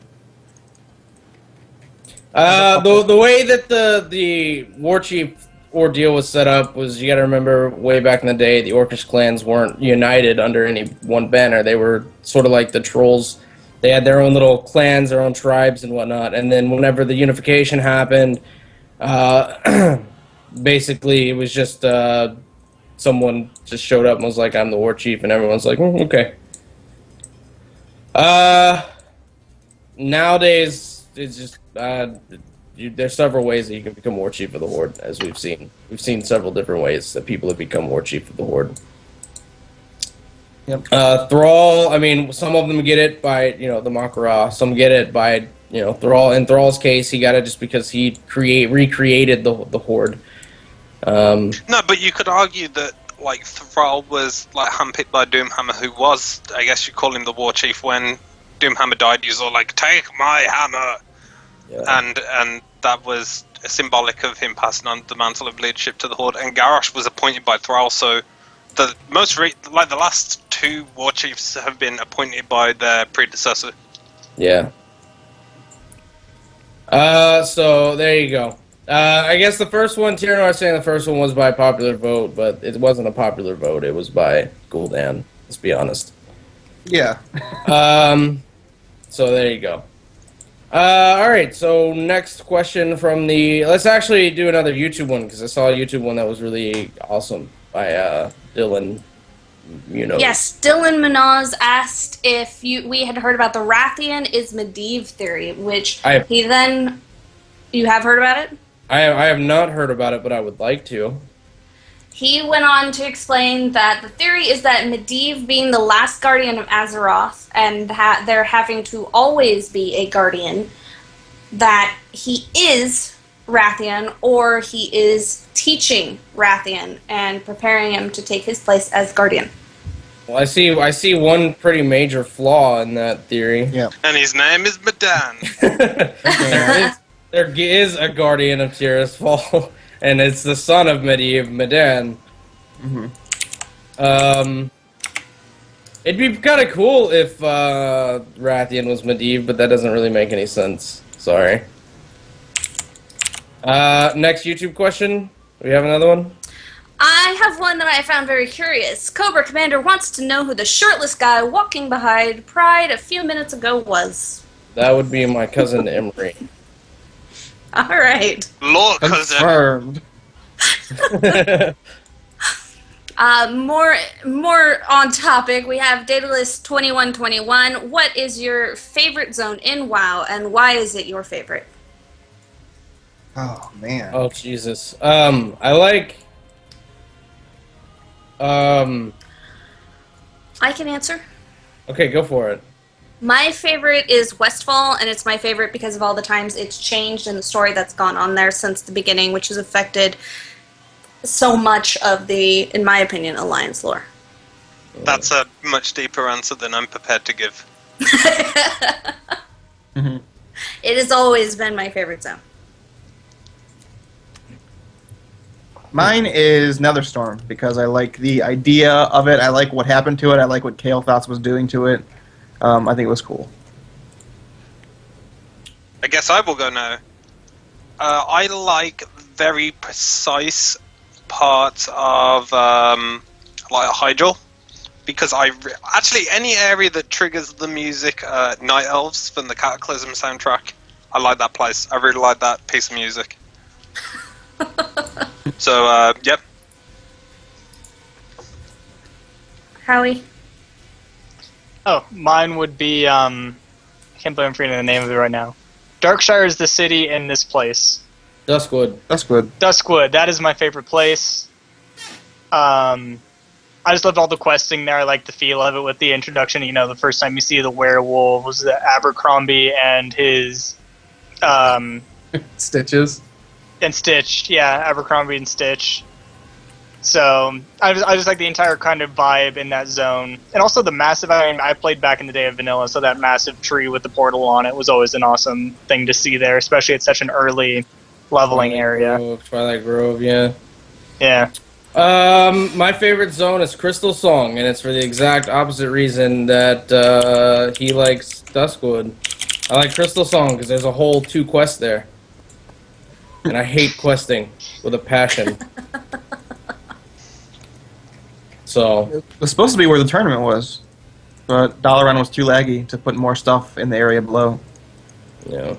The way that the war chief ordeal was set up was, you got to remember, way back in the day, the Orcish clans weren't united under any one banner. They were sort of like the trolls. They had their own little clans, their own tribes and whatnot. And then whenever the unification happened, basically it was just someone just showed up and was like, I'm the war chief, and everyone's like, okay. Nowadays, it's just there's several ways that you can become war chief of the Horde, as we've seen. We've seen several different ways that people have become war chief of the Horde. Yep. Thrall, I mean, some of them get it by, the Makara. Some get it by, Thrall. In Thrall's case, he got it just because he recreated the Horde. No, but you could argue that, like, Thrall was, like, handpicked by Doomhammer, who was, I guess you'd call him the war chief. When Doomhammer died, he was all like, take my hammer! Yeah. And that was symbolic of him passing on the mantle of leadership to the Horde. And Garrosh was appointed by Thrall, so the last two war chiefs have been appointed by their predecessor. Yeah. So there you go. I guess the first one, Tyranor was saying the first one was by popular vote, but it wasn't a popular vote. It was by Gul'dan. Let's be honest. Yeah. So there you go. All right. So next question from let's actually do another YouTube one, because I saw a YouTube one that was really awesome by Dylan. Yes, Dylan Minaz asked if we had heard about the Rathian is Medivh theory, which you have heard about it? I have not heard about it, but I would like to. He went on to explain that the theory is that Medivh, being the last guardian of Azeroth, and there having to always be a guardian, that he is Rathian, or he is teaching Rathian and preparing him to take his place as guardian. Well, I see one pretty major flaw in that theory. Yeah. And his name is Medan. There is a guardian of Tirisfal, and it's the son of Medivh, Medan. Mm-hmm. It'd be kind of cool if Rathian was Medivh, but that doesn't really make any sense. Sorry. Next YouTube question. Do we have another one? I have one that I found very curious. Cobra Commander wants to know who the shirtless guy walking behind Pride a few minutes ago was. That would be my cousin Emery. All right. Lord, cousin. Confirmed. More on topic. We have Daedalus 2121. What is your favorite zone in WoW, and why is it your favorite? Oh man. Oh Jesus. I like. I can answer. Okay, go for it. My favorite is Westfall, and it's my favorite because of all the times it's changed and the story that's gone on there since the beginning, which has affected so much of the, in my opinion, Alliance lore. That's a much deeper answer than I'm prepared to give. Mhm. It has always been my favorite zone. Mine is Netherstorm because I like the idea of it. I like what happened to it. I like what Kael'thas was doing to it. I think it was cool. I guess I will go now. I like very precise parts of like Hydril, because actually any area that triggers the music, Night Elves from the Cataclysm soundtrack, I like that place. I really like that piece of music. So yep. Howie? Oh, mine would be, I can't believe I'm forgetting the name of it right now. Darkshire is the city in this place. Duskwood. Duskwood, that is my favorite place. I just loved all the questing there. I like the feel of it with the introduction. You know, the first time you see the werewolves, the Abercrombie and his... Stitches. And Stitch, yeah, Abercrombie and Stitch. So I just like the entire kind of vibe in that zone, and also the massive. I mean, I played back in the day of Vanilla, so that massive tree with the portal on it was always an awesome thing to see there, especially at such an early leveling area. Twilight Grove, yeah. Yeah. My favorite zone is Crystal Song, and it's for the exact opposite reason that he likes Duskwood. I like Crystal Song because there's a whole 2 quests there. And I hate questing with a passion. So It was supposed to be where the tournament was, but Dalaran was too laggy to put more stuff in the area below. yeah.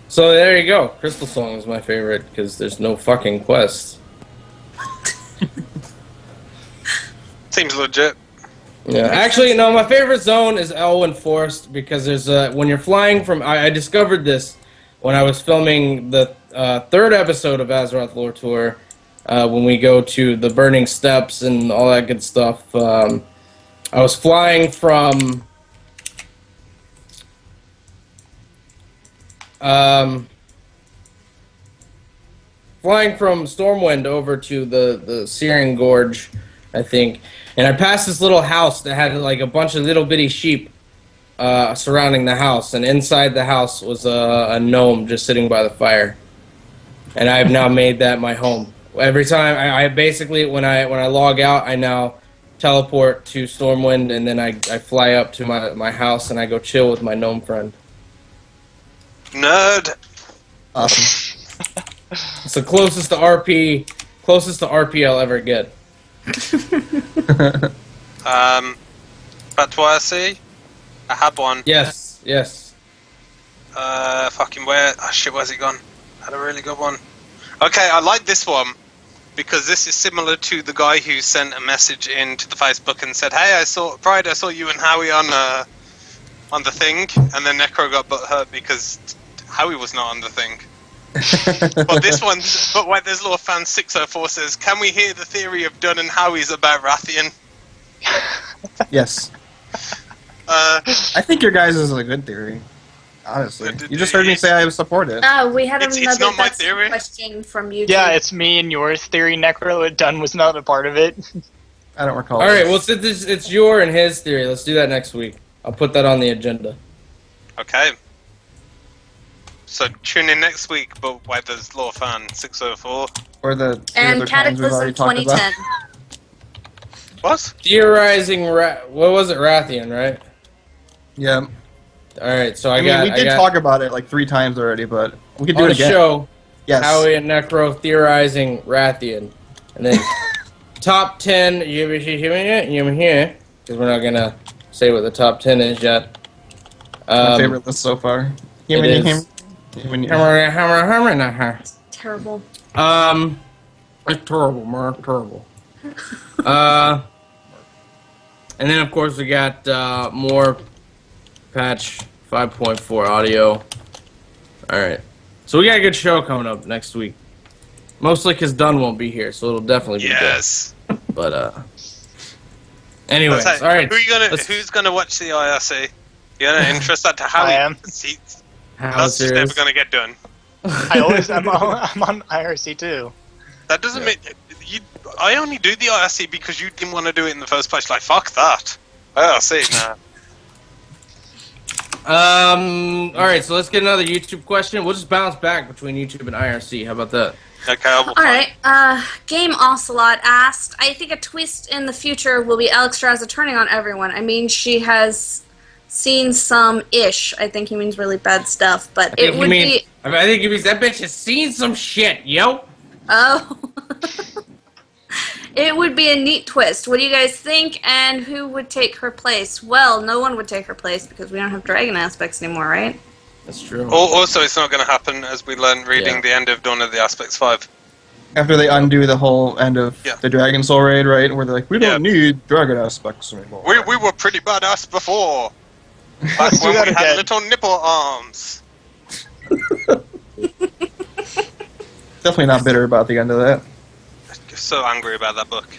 So there you go. Crystal Song is my favorite because there's no fucking quests. Seems legit. Yeah, actually, no. My favorite zone is Elwyn Forest because there's when you're flying from. I discovered this when I was filming the 3rd episode of Azeroth Lore Tour. When we go to the Burning Steps and all that good stuff, I was flying from Stormwind over to the Searing Gorge, I think, and I passed this little house that had like a bunch of little bitty sheep surrounding the house, and inside the house was a gnome just sitting by the fire, and I've now made that my home. Every time I basically when I log out, I now teleport to Stormwind, and then I fly up to my house and I go chill with my gnome friend. Nerd. Awesome. It's the closest to RP I'll ever get. Back to YRC. I had one. Yes. Fucking where? Oh shit, where's it gone? I had a really good one. Okay, I like this one because this is similar to the guy who sent a message into the Facebook and said, "Hey, I saw you and Howie on the thing," and then Necro got butthurt because Howie was not on the thing. But this one, but there's Lore Fan 604 says, "Can we hear the theory of Dunn and Howie's about Rathian?" Yes. I think your guys' is a good theory. Honestly, you just heard me say I support it. We had It's another not my theory. question from you. Yeah, it's me and your theory, Necro. Dunn was not a part of it. I don't recall. All right. Well, since it's your and his theory, let's do that next week. I'll put that on the agenda. Okay. So tune in next week, but where there's Lore Fan 604. Or the and other times we've already Cataclysm talked about. 2010. What? Theorizing, what was it, Rathian, right? Yeah. All right. So I mean, we did talk about it like 3 times already, but we could do on it the again. show. Yes. Howie and Necro theorizing Rathian, and then top 10. You here? Because we're not gonna say what the top 10 is yet. My favorite list so far. It is. Terrible. It's terrible, man. Terrible. And then, of course, we got more patch 5.4 audio. Alright. So we got a good show coming up next week. Mostly because Dunn won't be here, so it'll definitely be Yes. good. But, anyways, alright. Who's gonna watch the IRC? You're gonna interest that to how I am. That's How's just never gonna get done. I'm on IRC too. That doesn't mean I only do the IRC because you didn't want to do it in the first place. Like, fuck that. IRC, nah. Alright, so let's get another YouTube question. We'll just bounce back between YouTube and IRC. How about that? Okay, I will. Alright, Game Ocelot asked, I think a twist in the future will be Alex Straza turning on everyone. I mean, she has seen some ish. I think he means really bad stuff, but it would be. I think he means that bitch has seen some shit, yo. Oh. It would be a neat twist. What do you guys think, and who would take her place? Well, no one would take her place because we don't have dragon aspects anymore, right? That's true. Also, it's not going to happen, as we learned reading the end of Dawn of the Aspects 5. After they undo the whole end of the Dragon Soul raid, right? Where they're like, we don't need dragon aspects anymore. We were pretty badass before. Back when we had little nipple arms. Definitely not bitter about the end of that. So angry about that book.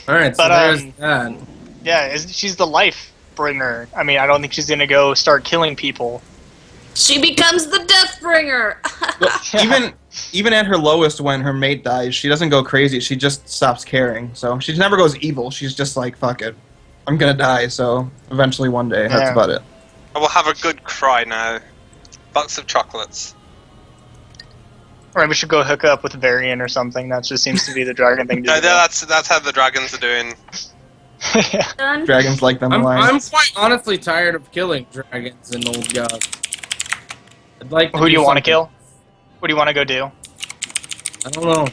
Alright, so there's that. Yeah, she's the life bringer. I mean, I don't think she's gonna go start killing people. She becomes the death bringer. Even at her lowest, when her mate dies, she doesn't go crazy. She just stops caring. So she never goes evil. She's just like, fuck it, I'm gonna die. So eventually, one day, that's about it. I will have a good cry now. Box of chocolates. Or we should go hook up with a variant or something. That just seems to be the dragon thing to do. That's how the dragons are doing. Dragons like them alive. I'm quite honestly tired of killing dragons and old gods. I'd like to Who do you want to something. kill? What do you want to go do? I don't know.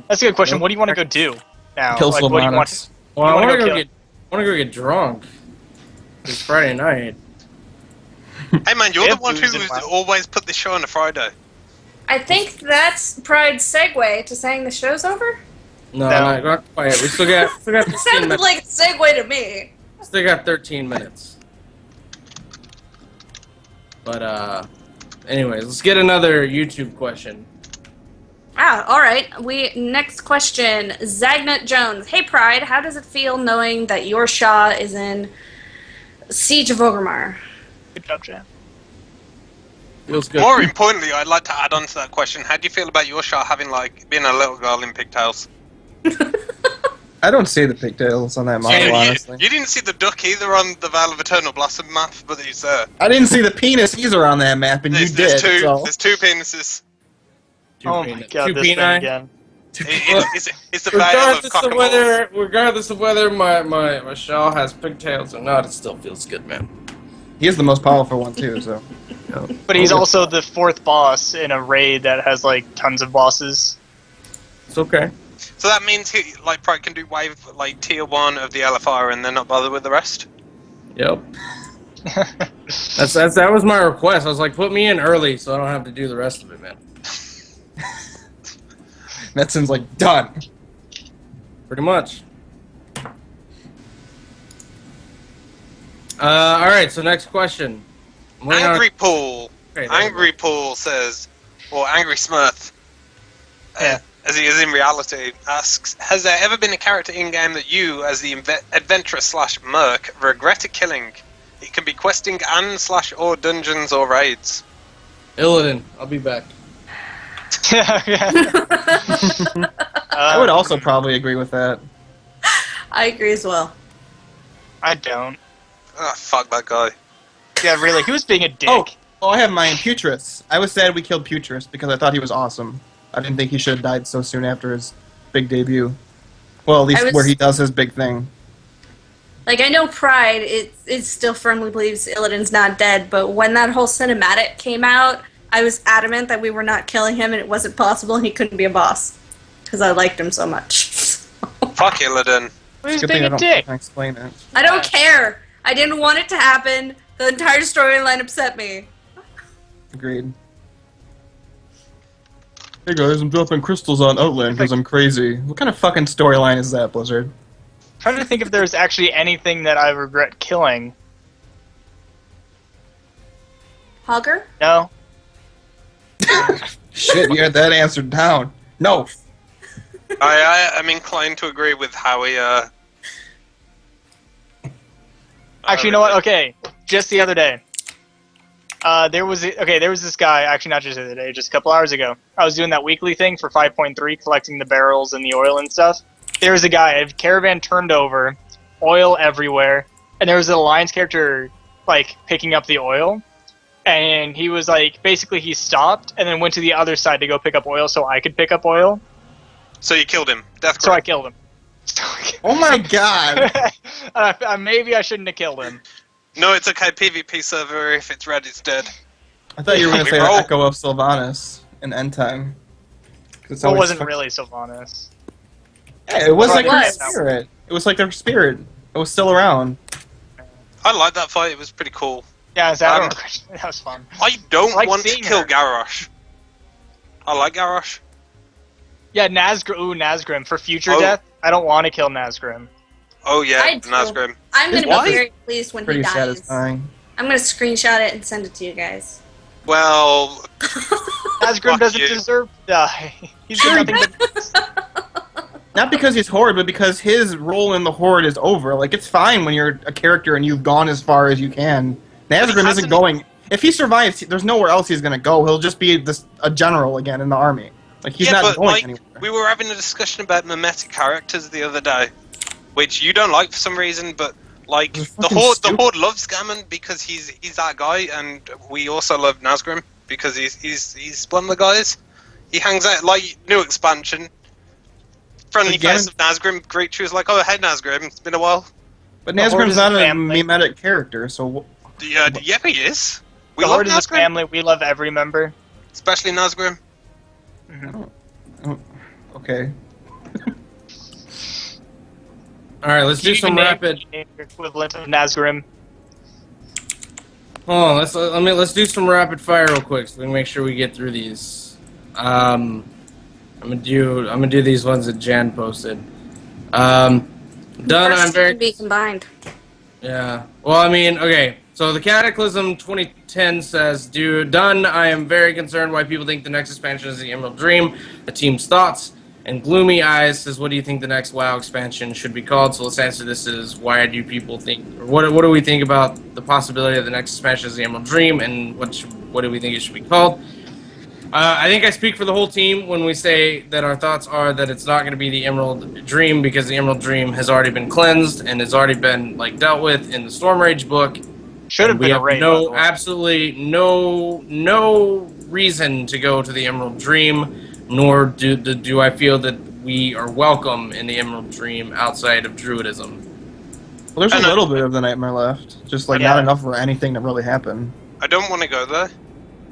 That's a good question. What do you want to go do now? Kill Like, what do you want? Sylvanas. Well, I wanna want go to kill? go get drunk. It's Friday night. Hey man, you're Yeah, the one booze who and wine. always put this show on a Friday. I think that's Pride's segue to saying the show's over. No, not quite. We still got 15 Sounded minutes. like a segue to me. Still got 13 minutes. But anyways, let's get another YouTube question. Alright. Next question. Zagnut Jones. Hey Pride, how does it feel knowing that your Shah is in Siege of Orgrimmar? Good job, Jan. Feels good. More importantly, I'd like to add on to that question. How do you feel about your Shah having being a little girl in pigtails? I don't see the pigtails on that model, honestly. You didn't see the duck either on the Vale of Eternal Blossom map, but he's there. I didn't see the penis either on that map, and you did. There's two. So. There's two penises. Oh my god, this thing again. It's the Vale of Cock and Balls. Regardless of whether my Shah has pigtails or not, it still feels good, man. He is the most powerful one too, so. But he's also the fourth boss in a raid that has tons of bosses. It's okay. So that means he Pride can do wave tier 1 of the LFR and then not bother with the rest? Yep. That was my request. I was like, put me in early so I don't have to do the rest of it, man. That seems done. Pretty much. Alright, so next question. Angry Paul. Okay, Angry Paul says, or Angry Smurf, as he is in reality, asks, has there ever been a character in-game that you, as the adventurer/merc, regretted killing? It can be questing and/or dungeons or raids. Illidan, I'll be back. I would also probably agree with that. I agree as well. I don't. Ah, fuck that guy. Yeah, really, he was being a dick. Oh, I have mine, Putris. I was sad we killed Putris because I thought he was awesome. I didn't think he should have died so soon after his big debut. Well, at least where he does his big thing. I know Pride it still firmly believes Illidan's not dead, but when that whole cinematic came out, I was adamant that we were not killing him and it wasn't possible and he couldn't be a boss. Because I liked him so much. Fuck Illidan. He's being a dick. Explain it. I don't care. I didn't want it to happen. The entire storyline upset me. Agreed. Hey guys, I'm dropping crystals on Outland because I'm crazy. What kind of fucking storyline is that, Blizzard? I'm trying to think if there's actually anything that I regret killing. Hogger? No. Shit, you had that answered down. No. I am inclined to agree with Howie. Actually, you know what? Okay, just the other day. There was this guy. Actually, not just the other day, just a couple hours ago. I was doing that weekly thing for 5.3, collecting the barrels and the oil and stuff. There was a guy. A caravan turned over, oil everywhere, and there was an alliance character like picking up the oil. And he was like, basically, he stopped and then went to the other side to go pick up oil, so I could pick up oil. So you killed him. Death So I grip. killed him. Oh my god. Maybe I shouldn't have killed him. No, it's okay. PvP server. If it's red, it's dead. I thought you were going to We say the roll. Echo of Sylvanas in End Time. It wasn't really Sylvanas. Yeah, it was What like their was? spirit. It was like their spirit. It was still around. I like that fight. It was pretty cool. Yeah, that was fun. I don't I like want to seeing kill her. Garrosh. I like Garrosh. Yeah, Nazgrim for future Oh. death. I don't want to kill Nazgrim. Oh yeah, I do. Nazgrim. I'm gonna Why? be very pleased when Pretty he dies. satisfying. I'm gonna screenshot it and send it to you guys. Well, Nazgrim Fuck doesn't you. deserve to die. He's done nothing but Not because he's Horde, but because his role in the Horde is over. Like, it's fine when you're a character and you've gone as far as you can. Nazgrim isn't hasn't- going... If he survives, there's nowhere else he's going to go. He'll just be a general again in the army. Like, he's yeah, not but going like anywhere. we were having a discussion about mimetic characters the other day, which you don't like for some reason, but like It's the fucking Horde, stupid. the Horde loves Gammon because he's that guy, and we also love Nazgrim because he's one of the guys. He hangs out like new expansion. Friendly Again- face of Nazgrim. Great choose like, oh hey Nazgrim, it's been a while. But The Horde Nazgrim's is a not a family. mimetic character, so... Yeah, he is. We The love Horde is a Nazgrim, family. We love every member. especially Nazgrim. Okay. Alright, let's do You some can name rapid... your equivalent of Nazgrim. Hold on, let's do some rapid fire real quick so we can make sure we get through these. I'm gonna do these ones that Jan posted. Done. First I'm very can be combined. Yeah. Well, I mean, okay. So the Cataclysm 2010 says, Done. I am very concerned why people think the next expansion is the Emerald Dream. The team's thoughts. And Gloomy Eyes says, what do you think the next WoW expansion should be called? So let's answer this is, why do people think, or what do we think about the possibility of the next expansion is the Emerald Dream, and what do we think it should be called? I think I speak for the whole team when we say that our thoughts are that it's not going to be the Emerald Dream, because the Emerald Dream has already been cleansed and has already been doalt with in the Storm Rage book. Should have We been a have raid. by the way. absolutely no reason to go to the Emerald Dream, nor do I feel that we are welcome in the Emerald Dream outside of Druidism. Well, there's And a little bit of the Nightmare left. Just, like, not Yeah. enough for anything to really happen. I don't want to go there.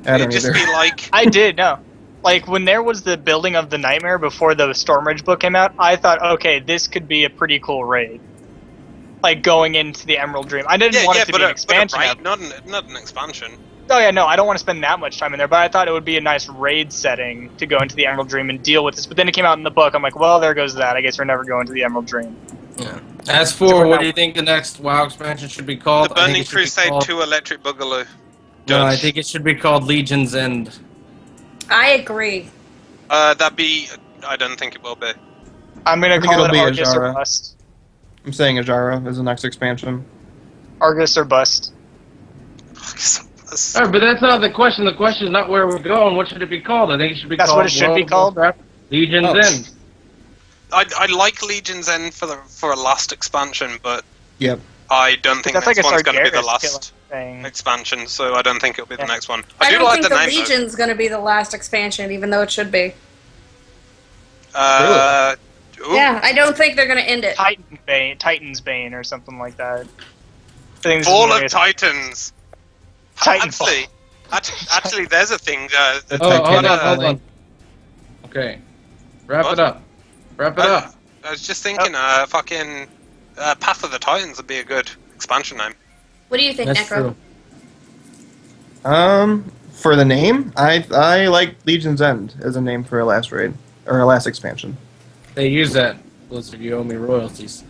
I don't It'd just either. be like, I did, no. Like, when there was the building of the Nightmare before the Stormridge book came out, I thought, okay, this could be a pretty cool raid. Like, going into the Emerald Dream. I didn't want it to be an expansion. but a raid, not an expansion. Oh, yeah, no, I don't want to spend that much time in there, but I thought it would be a nice raid setting to go into the Emerald Dream and deal with this. But then it came out in the book, I'm like, well, there goes that. I guess we're never going to the Emerald Dream. Yeah. As for what do you think the next WoW expansion should be called? The I think Burning it should be Crusade called- 2 Electric Boogaloo. No, Done. I think it should be called Legion's End. I agree. I don't think it will be. I'm going I to think call it'll it be Argus or Ajara. Bust. I'm saying Ajara is the next expansion. Argus or Bust. Alright, but that's not the question. The question is not where we're going. What should it be called? I think it should be That's called... what it should be called? Legion's Oh. End. I like Legion's End for a last expansion, but Yep. I don't think That's next like a one's going to be the Sargeras last thing. expansion, so I don't think it'll be the Yeah. next one. I do don't like think the the name, though. Legion's gonna be the last expansion, even though it should be. Ooh, Yeah, I don't think they're gonna end it. Titan's Bane or something like that. I think this is Fall what of it is. Titans. Titanfall. Actually, there's a thing. The Oh, hold Titanic on, hold Valley. on. Okay. Wrap What? it up. Wrap it up. I was just thinking, fucking Path of the Titans would be a good expansion name. What do you think, That's Necro? true. For the name, I like Legion's End as a name for a last raid or a last expansion. They use that. Blizzard, you owe me royalties.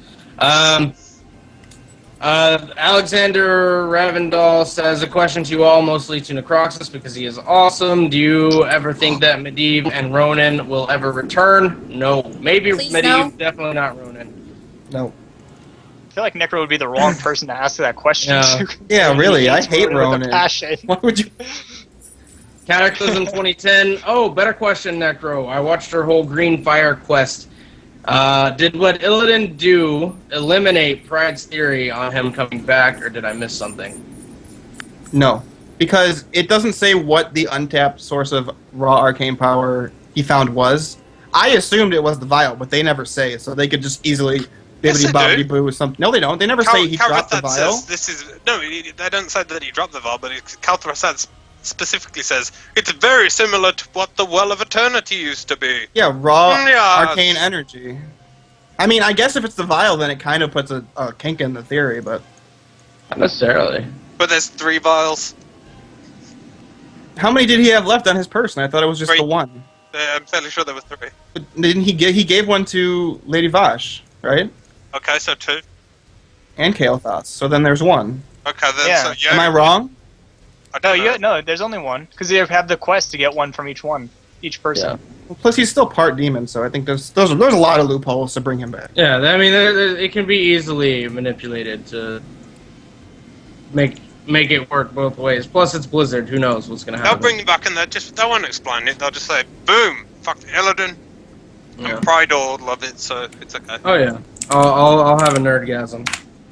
Alexander Ravendal says a question to you all, mostly to Necroxus because he is awesome. Do you ever think that Medivh and Ronan will ever return? No. Maybe Please Medivh, no. definitely not Ronan. No. I feel like Necro would be the wrong person to ask that question. Yeah. to. Yeah, really. I hate With a Ronan. passion. Why would you? Cataclysm 2010. Oh, better question, Necro. I watched her whole Green Fire quest. Did what Illidan do eliminate Pride's theory on him coming back, or did I miss something? No, because it doesn't say what the untapped source of raw arcane power he found was. I assumed it was the vial, but they never say, so they could just easily Yes, bibbity they bobbity do. boo with something. No, they don't. They never say he dropped the vial. Says this is they don't say that he dropped the vial, but Kalthras specifically says it's very similar to what the Well of Eternity used to be. Yeah, raw Yeah. arcane energy. I mean, I guess if it's the vial, then it kind of puts a kink in the theory, but Not necessarily. But there's 3 vials. how many did he have left on his person? I thought it was just 3. the one. I'm fairly sure there were 3. But didn't he gave one to Lady Vash, right? Okay, so 2. And Kael'thas. So then there's one. Okay, then Yeah. so yeah. Am I wrong? I No, don't know. there's only one because you have the quest to get one from each person. Well, plus, he's still part demon, so I think there's a lot of loopholes to bring him back. Yeah, I mean, it can be easily manipulated to make it work both ways. Plus, it's Blizzard. Who knows what's going to They'll happen? bring you back and they won't explain it. They'll just say, boom, fuck Illidan. Yeah. And Pride all love it, so it's okay. Oh yeah, I'll have a nerdgasm.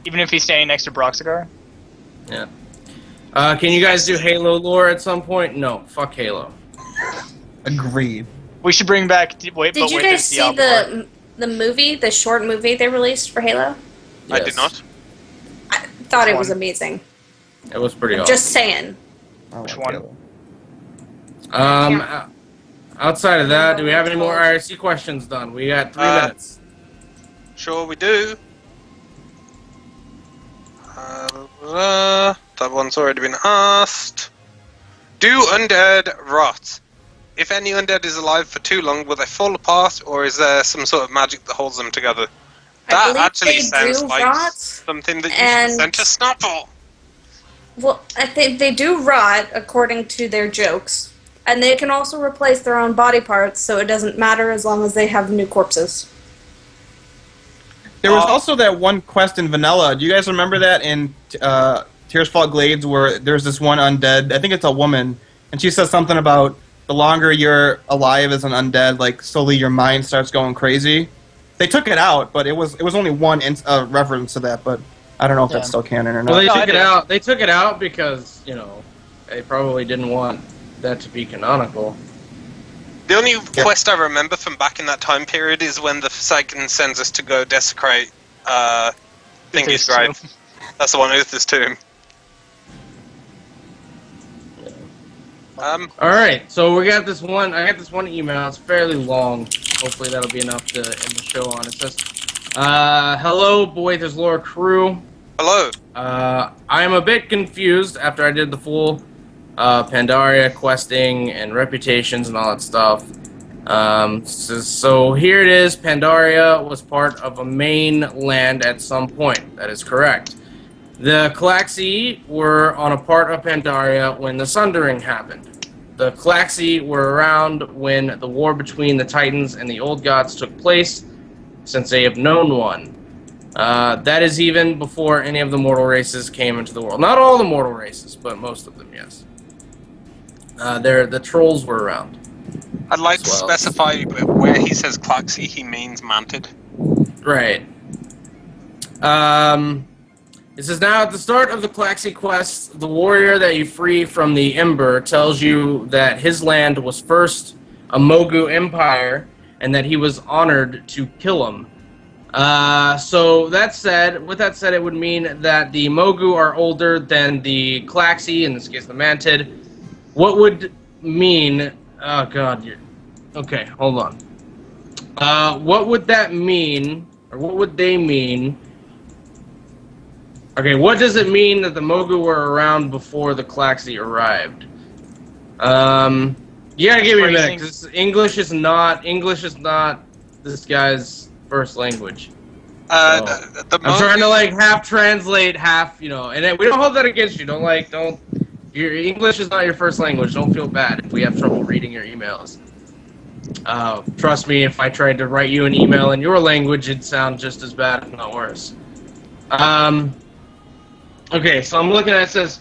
Even if he's staying next to Broxigar. Yeah. Can you guys do Halo lore at some point? No, fuck Halo. Agreed. We should bring back. Did you guys see the movie, the short movie they released for Halo? I Yes. did not. I thought it Which was one? amazing. It was pretty awesome. Just saying. I Which like one? Halo. Outside of that, do we have any more IRC questions done? We got 3 minutes. Sure we do. That one's already been asked. Do undead rot? If any undead is alive for too long, will they fall apart, or is there some sort of magic that holds them together? I That believe actually they sounds do like rot, something that you and- should send to Snapple. Well, I think they do rot according to their jokes, and they can also replace their own body parts, so it doesn't matter as long as they have new corpses. There was also that one quest in Vanilla. Do you guys remember that in Tears Fall Glades where there's this one undead? I think it's a woman, and she says something about the longer you're alive as an undead, like slowly your mind starts going crazy. They took it out, but it was only one reference to that. But I don't know if that's still canon or not. Well, they No, I took it didn't. out. They took it out because they probably didn't want that to be canonical. The only quest I remember from back in that time period is when the Forsaken sends us to go desecrate Thingy's Uther's grave. tomb. That's the one, Uther's tomb. All right, so we got this one. I got this one email. It's fairly long. Hopefully that'll be enough to end the show on. It says, "Hello, Boythers Lore crew. Hello. I am a bit confused after I did the full Pandaria questing and reputations and all that stuff. So here it is. Pandaria was part of a main land at some point. That is correct. The Calaxi were on a part of Pandaria when the Sundering happened. The Calaxi were around when the war between the Titans and the Old Gods took place, since they have known one. That is even before any of the mortal races came into the world. Not all the mortal races, but most of them, yes. The trolls were around. I'd like to Well. specify where he says Claxi, he means manted. Right. It says, now at the start of the Calaxi quest, the warrior that you free from the Ember tells you that his land was first a Mogu empire and that he was honored to kill him. So with that said, it would mean that the Mogu are older than the Calaxi, in this case the Mantid. What would mean... Oh god, okay, hold on. What would that mean, or what would they mean? Okay, what does it mean that the Mogu were around before the Calaxi arrived? Yeah, give me a minute, Phrasing. because English is not this guy's first language. The I'm trying to Mogu- like half translate, half, and we don't hold that against you. Your English is not your first language. Don't feel bad if we have trouble reading your emails. Trust me, if I tried to write you an email in your language, it'd sound just as bad, if not worse. Okay, so I'm looking at it says,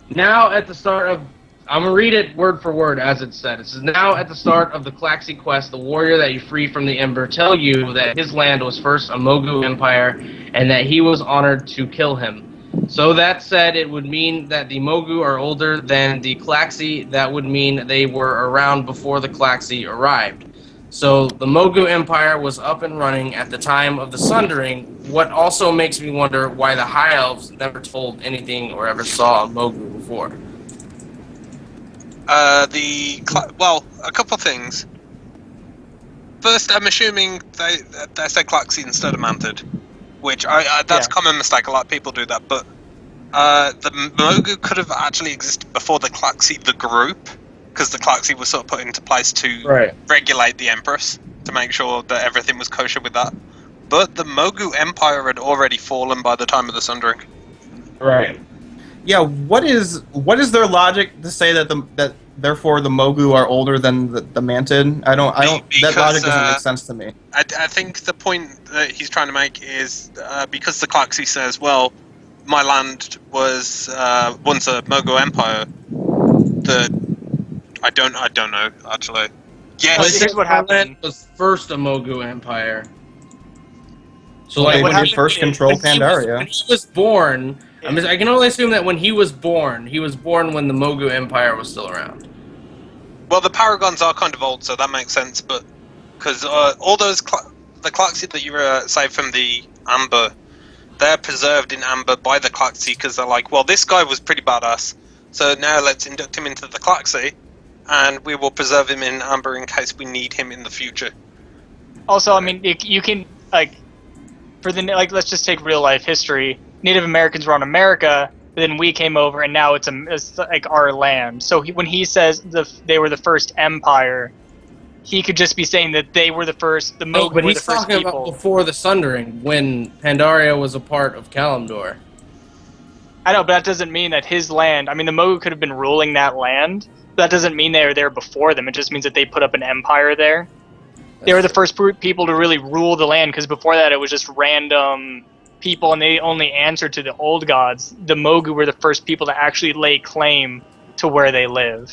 now at the start of, I'm going to read it word for word as it said. It says, now at the start of the Klaxi quest, the warrior that you free from the Ember tell you that his land was first a Mogu empire and that he was honored to kill him. So that said, it would mean that the Mogu are older than the Klaxi. That would mean they were around before the Klaxi arrived. So the Mogu Empire was up and running at the time of the Sundering, what also makes me wonder why the High Elves never told anything or ever saw a Mogu before. Well, a couple things. First, I'm assuming they said Klaxi instead of Manted, which that's a common mistake. A lot of people do that, but the Mogu could have actually existed before the Klaxi, the group, because the Klaxi was sort of put into place to regulate the Empress to make sure that everything was kosher with that. But the Mogu Empire had already fallen by the time of the Sundering. Right. Yeah, what is their logic to say that therefore the Mogu are older than the Manted? I don't Because, that logic doesn't make sense to me. I think the point that he's trying to make is because the Klaxi says, well, my land was once a Mogu Empire. I don't know actually. Yes, Well, Here's what happened. Was first a Mogu Empire. So Well, like when when he first controlled Pandaria. When he was born, I can only assume that when he was born when the Mogu Empire was still around. Well, the Paragons are kind of old, so that makes sense. But because all those the Klaxi that you saved from the Amber, they're preserved in Amber by the Klaxi because they're like, well, this guy was pretty badass, so now let's induct him into the Klaxi, and we will preserve him in Amber in case we need him in the future. Also, I mean, you can let's just take real life history. Native Americans were on America, but then we came over, and now it's like our land. So when he says they were the first empire, he could just be saying that they were the first. The Mogu but were he's the first talking people. about before the Sundering, when Pandaria was a part of Kalimdor. I know, but that doesn't mean that his land. I mean, the Mogu could have been ruling that land. But that doesn't mean they were there before them. It just means that they put up an empire there. They were the first people to really rule the land, because before that it was just random people, and they only answered to the old gods. The Mogu were the first people to actually lay claim to where they live.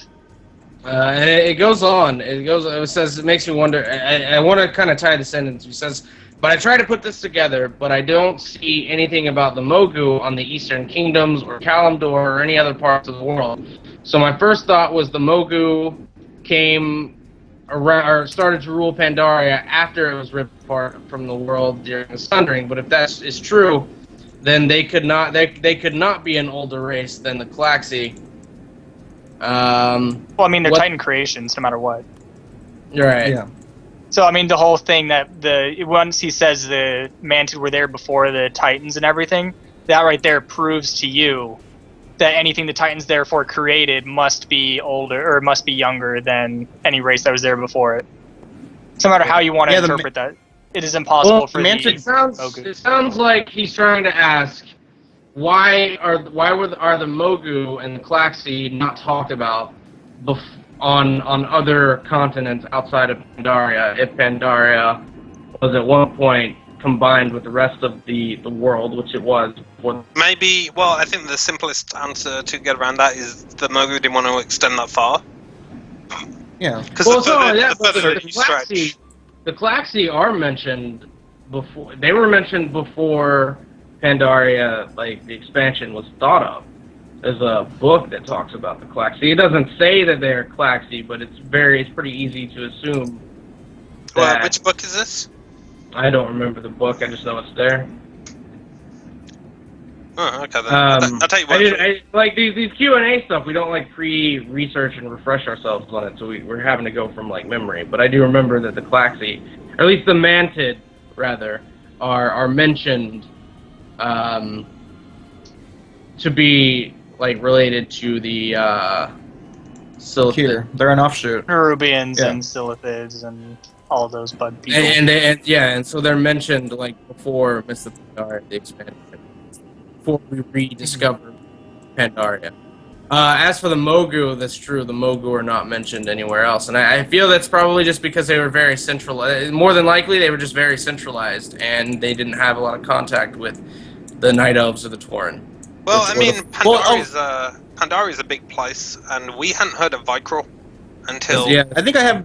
And it goes on. It says, it makes me wonder. I want to kind of tie the sentence. It says, but I try to put this together, but I don't see anything about the Mogu on the Eastern Kingdoms or Kalimdor or any other parts of the world. So my first thought was the Mogu came around, or started to rule Pandaria after it was ripped apart from the world during the Sundering. But if that is true, then they could not be an older race than the Klaxi. Well, I mean, they're Titan creations, no matter what. Right. Yeah. So, I mean, the whole thing that once he says the Manted were there before the Titans and everything, that right there proves to you that anything the Titans therefore created must be older, or must be younger than any race that was there before it. So no matter how you want to interpret that, it is impossible for It sounds like he's trying to ask, why are the Mogu and the Klaxi not talked about on other continents outside of Pandaria, if Pandaria was at one point combined with the rest of the world, which it was. Maybe, well, I think the simplest answer to get around that is the Mogu didn't want to extend that far. Yeah. Because the Klaxi are mentioned before. They were mentioned before Pandaria, like, the expansion was thought of. There's a book that talks about the Klaxi. It doesn't say that they're Klaxi, but it's pretty easy to assume. Which book is this? I don't remember the book. I just know it's there. Oh, okay then. I'll tell you what. Like these Q&A stuff, we don't like pre-research and refresh ourselves on it, so we're having to go from like memory. But I do remember that the Klaxi, or at least the Manted, rather, are mentioned to be like related to the Here, they're an offshoot. Peruvians Yeah. and Silithids and all those bug people. And so they're mentioned like before Myth of Pandaria, the expansion, before we rediscover Pandaria. As for the Mogu, that's true. The Mogu are not mentioned anywhere else, and I feel that's probably just because they were very centralized. More than likely, they were just very centralized, and they didn't have a lot of contact with the Night Elves or the Tauren. Well, I mean, Pandaria is a big place, and we hadn't heard of Vicryl until I think I have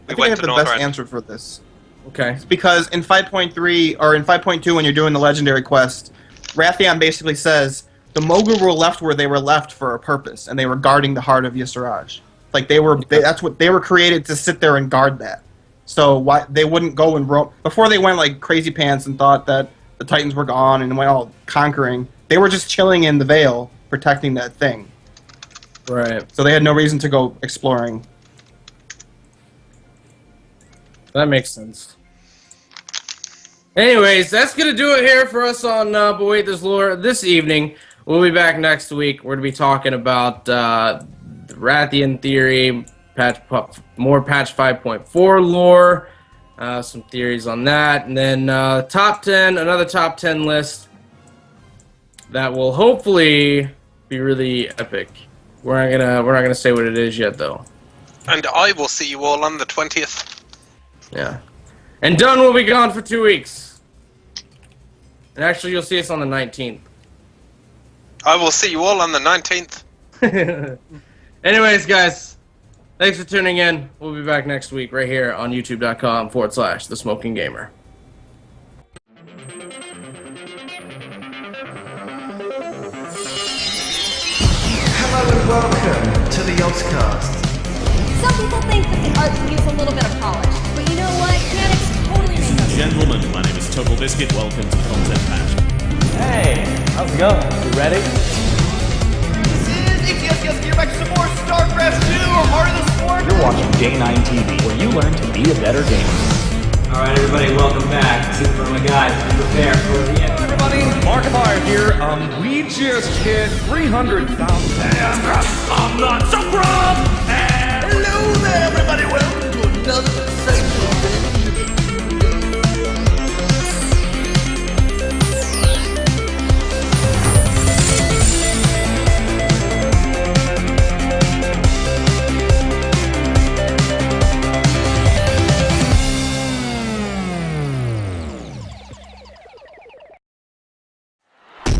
we the went to best Northrend. answer for this. Okay. It's because in 5.3 or in 5.2 when you're doing the legendary quest, Rathian basically says the Mogu were left where they were left for a purpose, and they were guarding the heart of Ysaraj. Like that's what they were created to sit there and guard that. So why they wouldn't go and roam before they went like crazy pants and thought that the Titans were gone and went all conquering. They were just chilling in the Vale, protecting that thing. Right. So they had no reason to go exploring. That makes sense. Anyways, that's going to do it here for us on But Wait, There's Lore this evening. We'll be back next week. We're going to be talking about the Rathian theory, more patch 5.4 lore, some theories on that, and then another top 10 list that will hopefully be really epic. We're not gonna say what it is yet, though. And I will see you all on the 20th. Yeah. And Dunn will be gone for 2 weeks. And actually, you'll see us on the 19th. I will see you all on the 19th. Anyways, guys, thanks for tuning in. We'll be back next week right here on youtube.com/The Smoking Gamer. Hello and welcome to the Ozcast. Some people think that the art can use a little bit of polish, but you know what? Mechanics totally make us. Gentlemen, my name is Total Biscuit. Welcome to Content Patch. Hey, how's it going? You ready? Yes, get back to some more StarCraft 2 or Heart of the Swarm. You're watching J9 TV, where you learn to be a better gamer. Alright, everybody, welcome back. Super my guys, be prepared for the end. Hello, everybody. Markiplier here. We just hit 300,000. I'm not so proud. And hello there, everybody. Welcome to another session.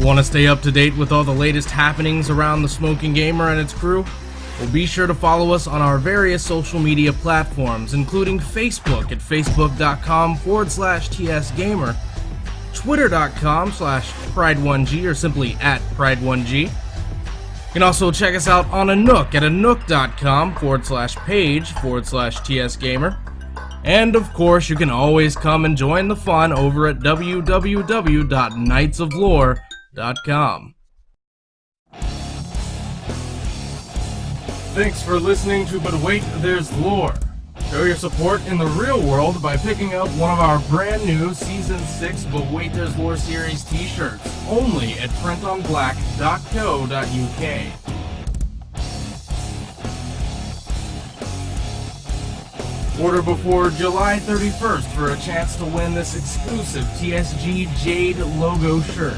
Want to stay up to date with all the latest happenings around the Smoking Gamer and its crew? Well, be sure to follow us on our various social media platforms, including Facebook at facebook.com/TSGamer, twitter.com/Pride1G, or simply @Pride1G. You can also check us out on Anook at anook.com/page/TSGamer. And of course, you can always come and join the fun over at www.knightsoflore.com. Thanks for listening to But Wait, There's Lore. Show your support in the real world by picking up one of our brand new Season 6 But Wait, There's Lore series t-shirts, only at printonblack.co.uk. Order before July 31st for a chance to win this exclusive TSG Jade logo shirt.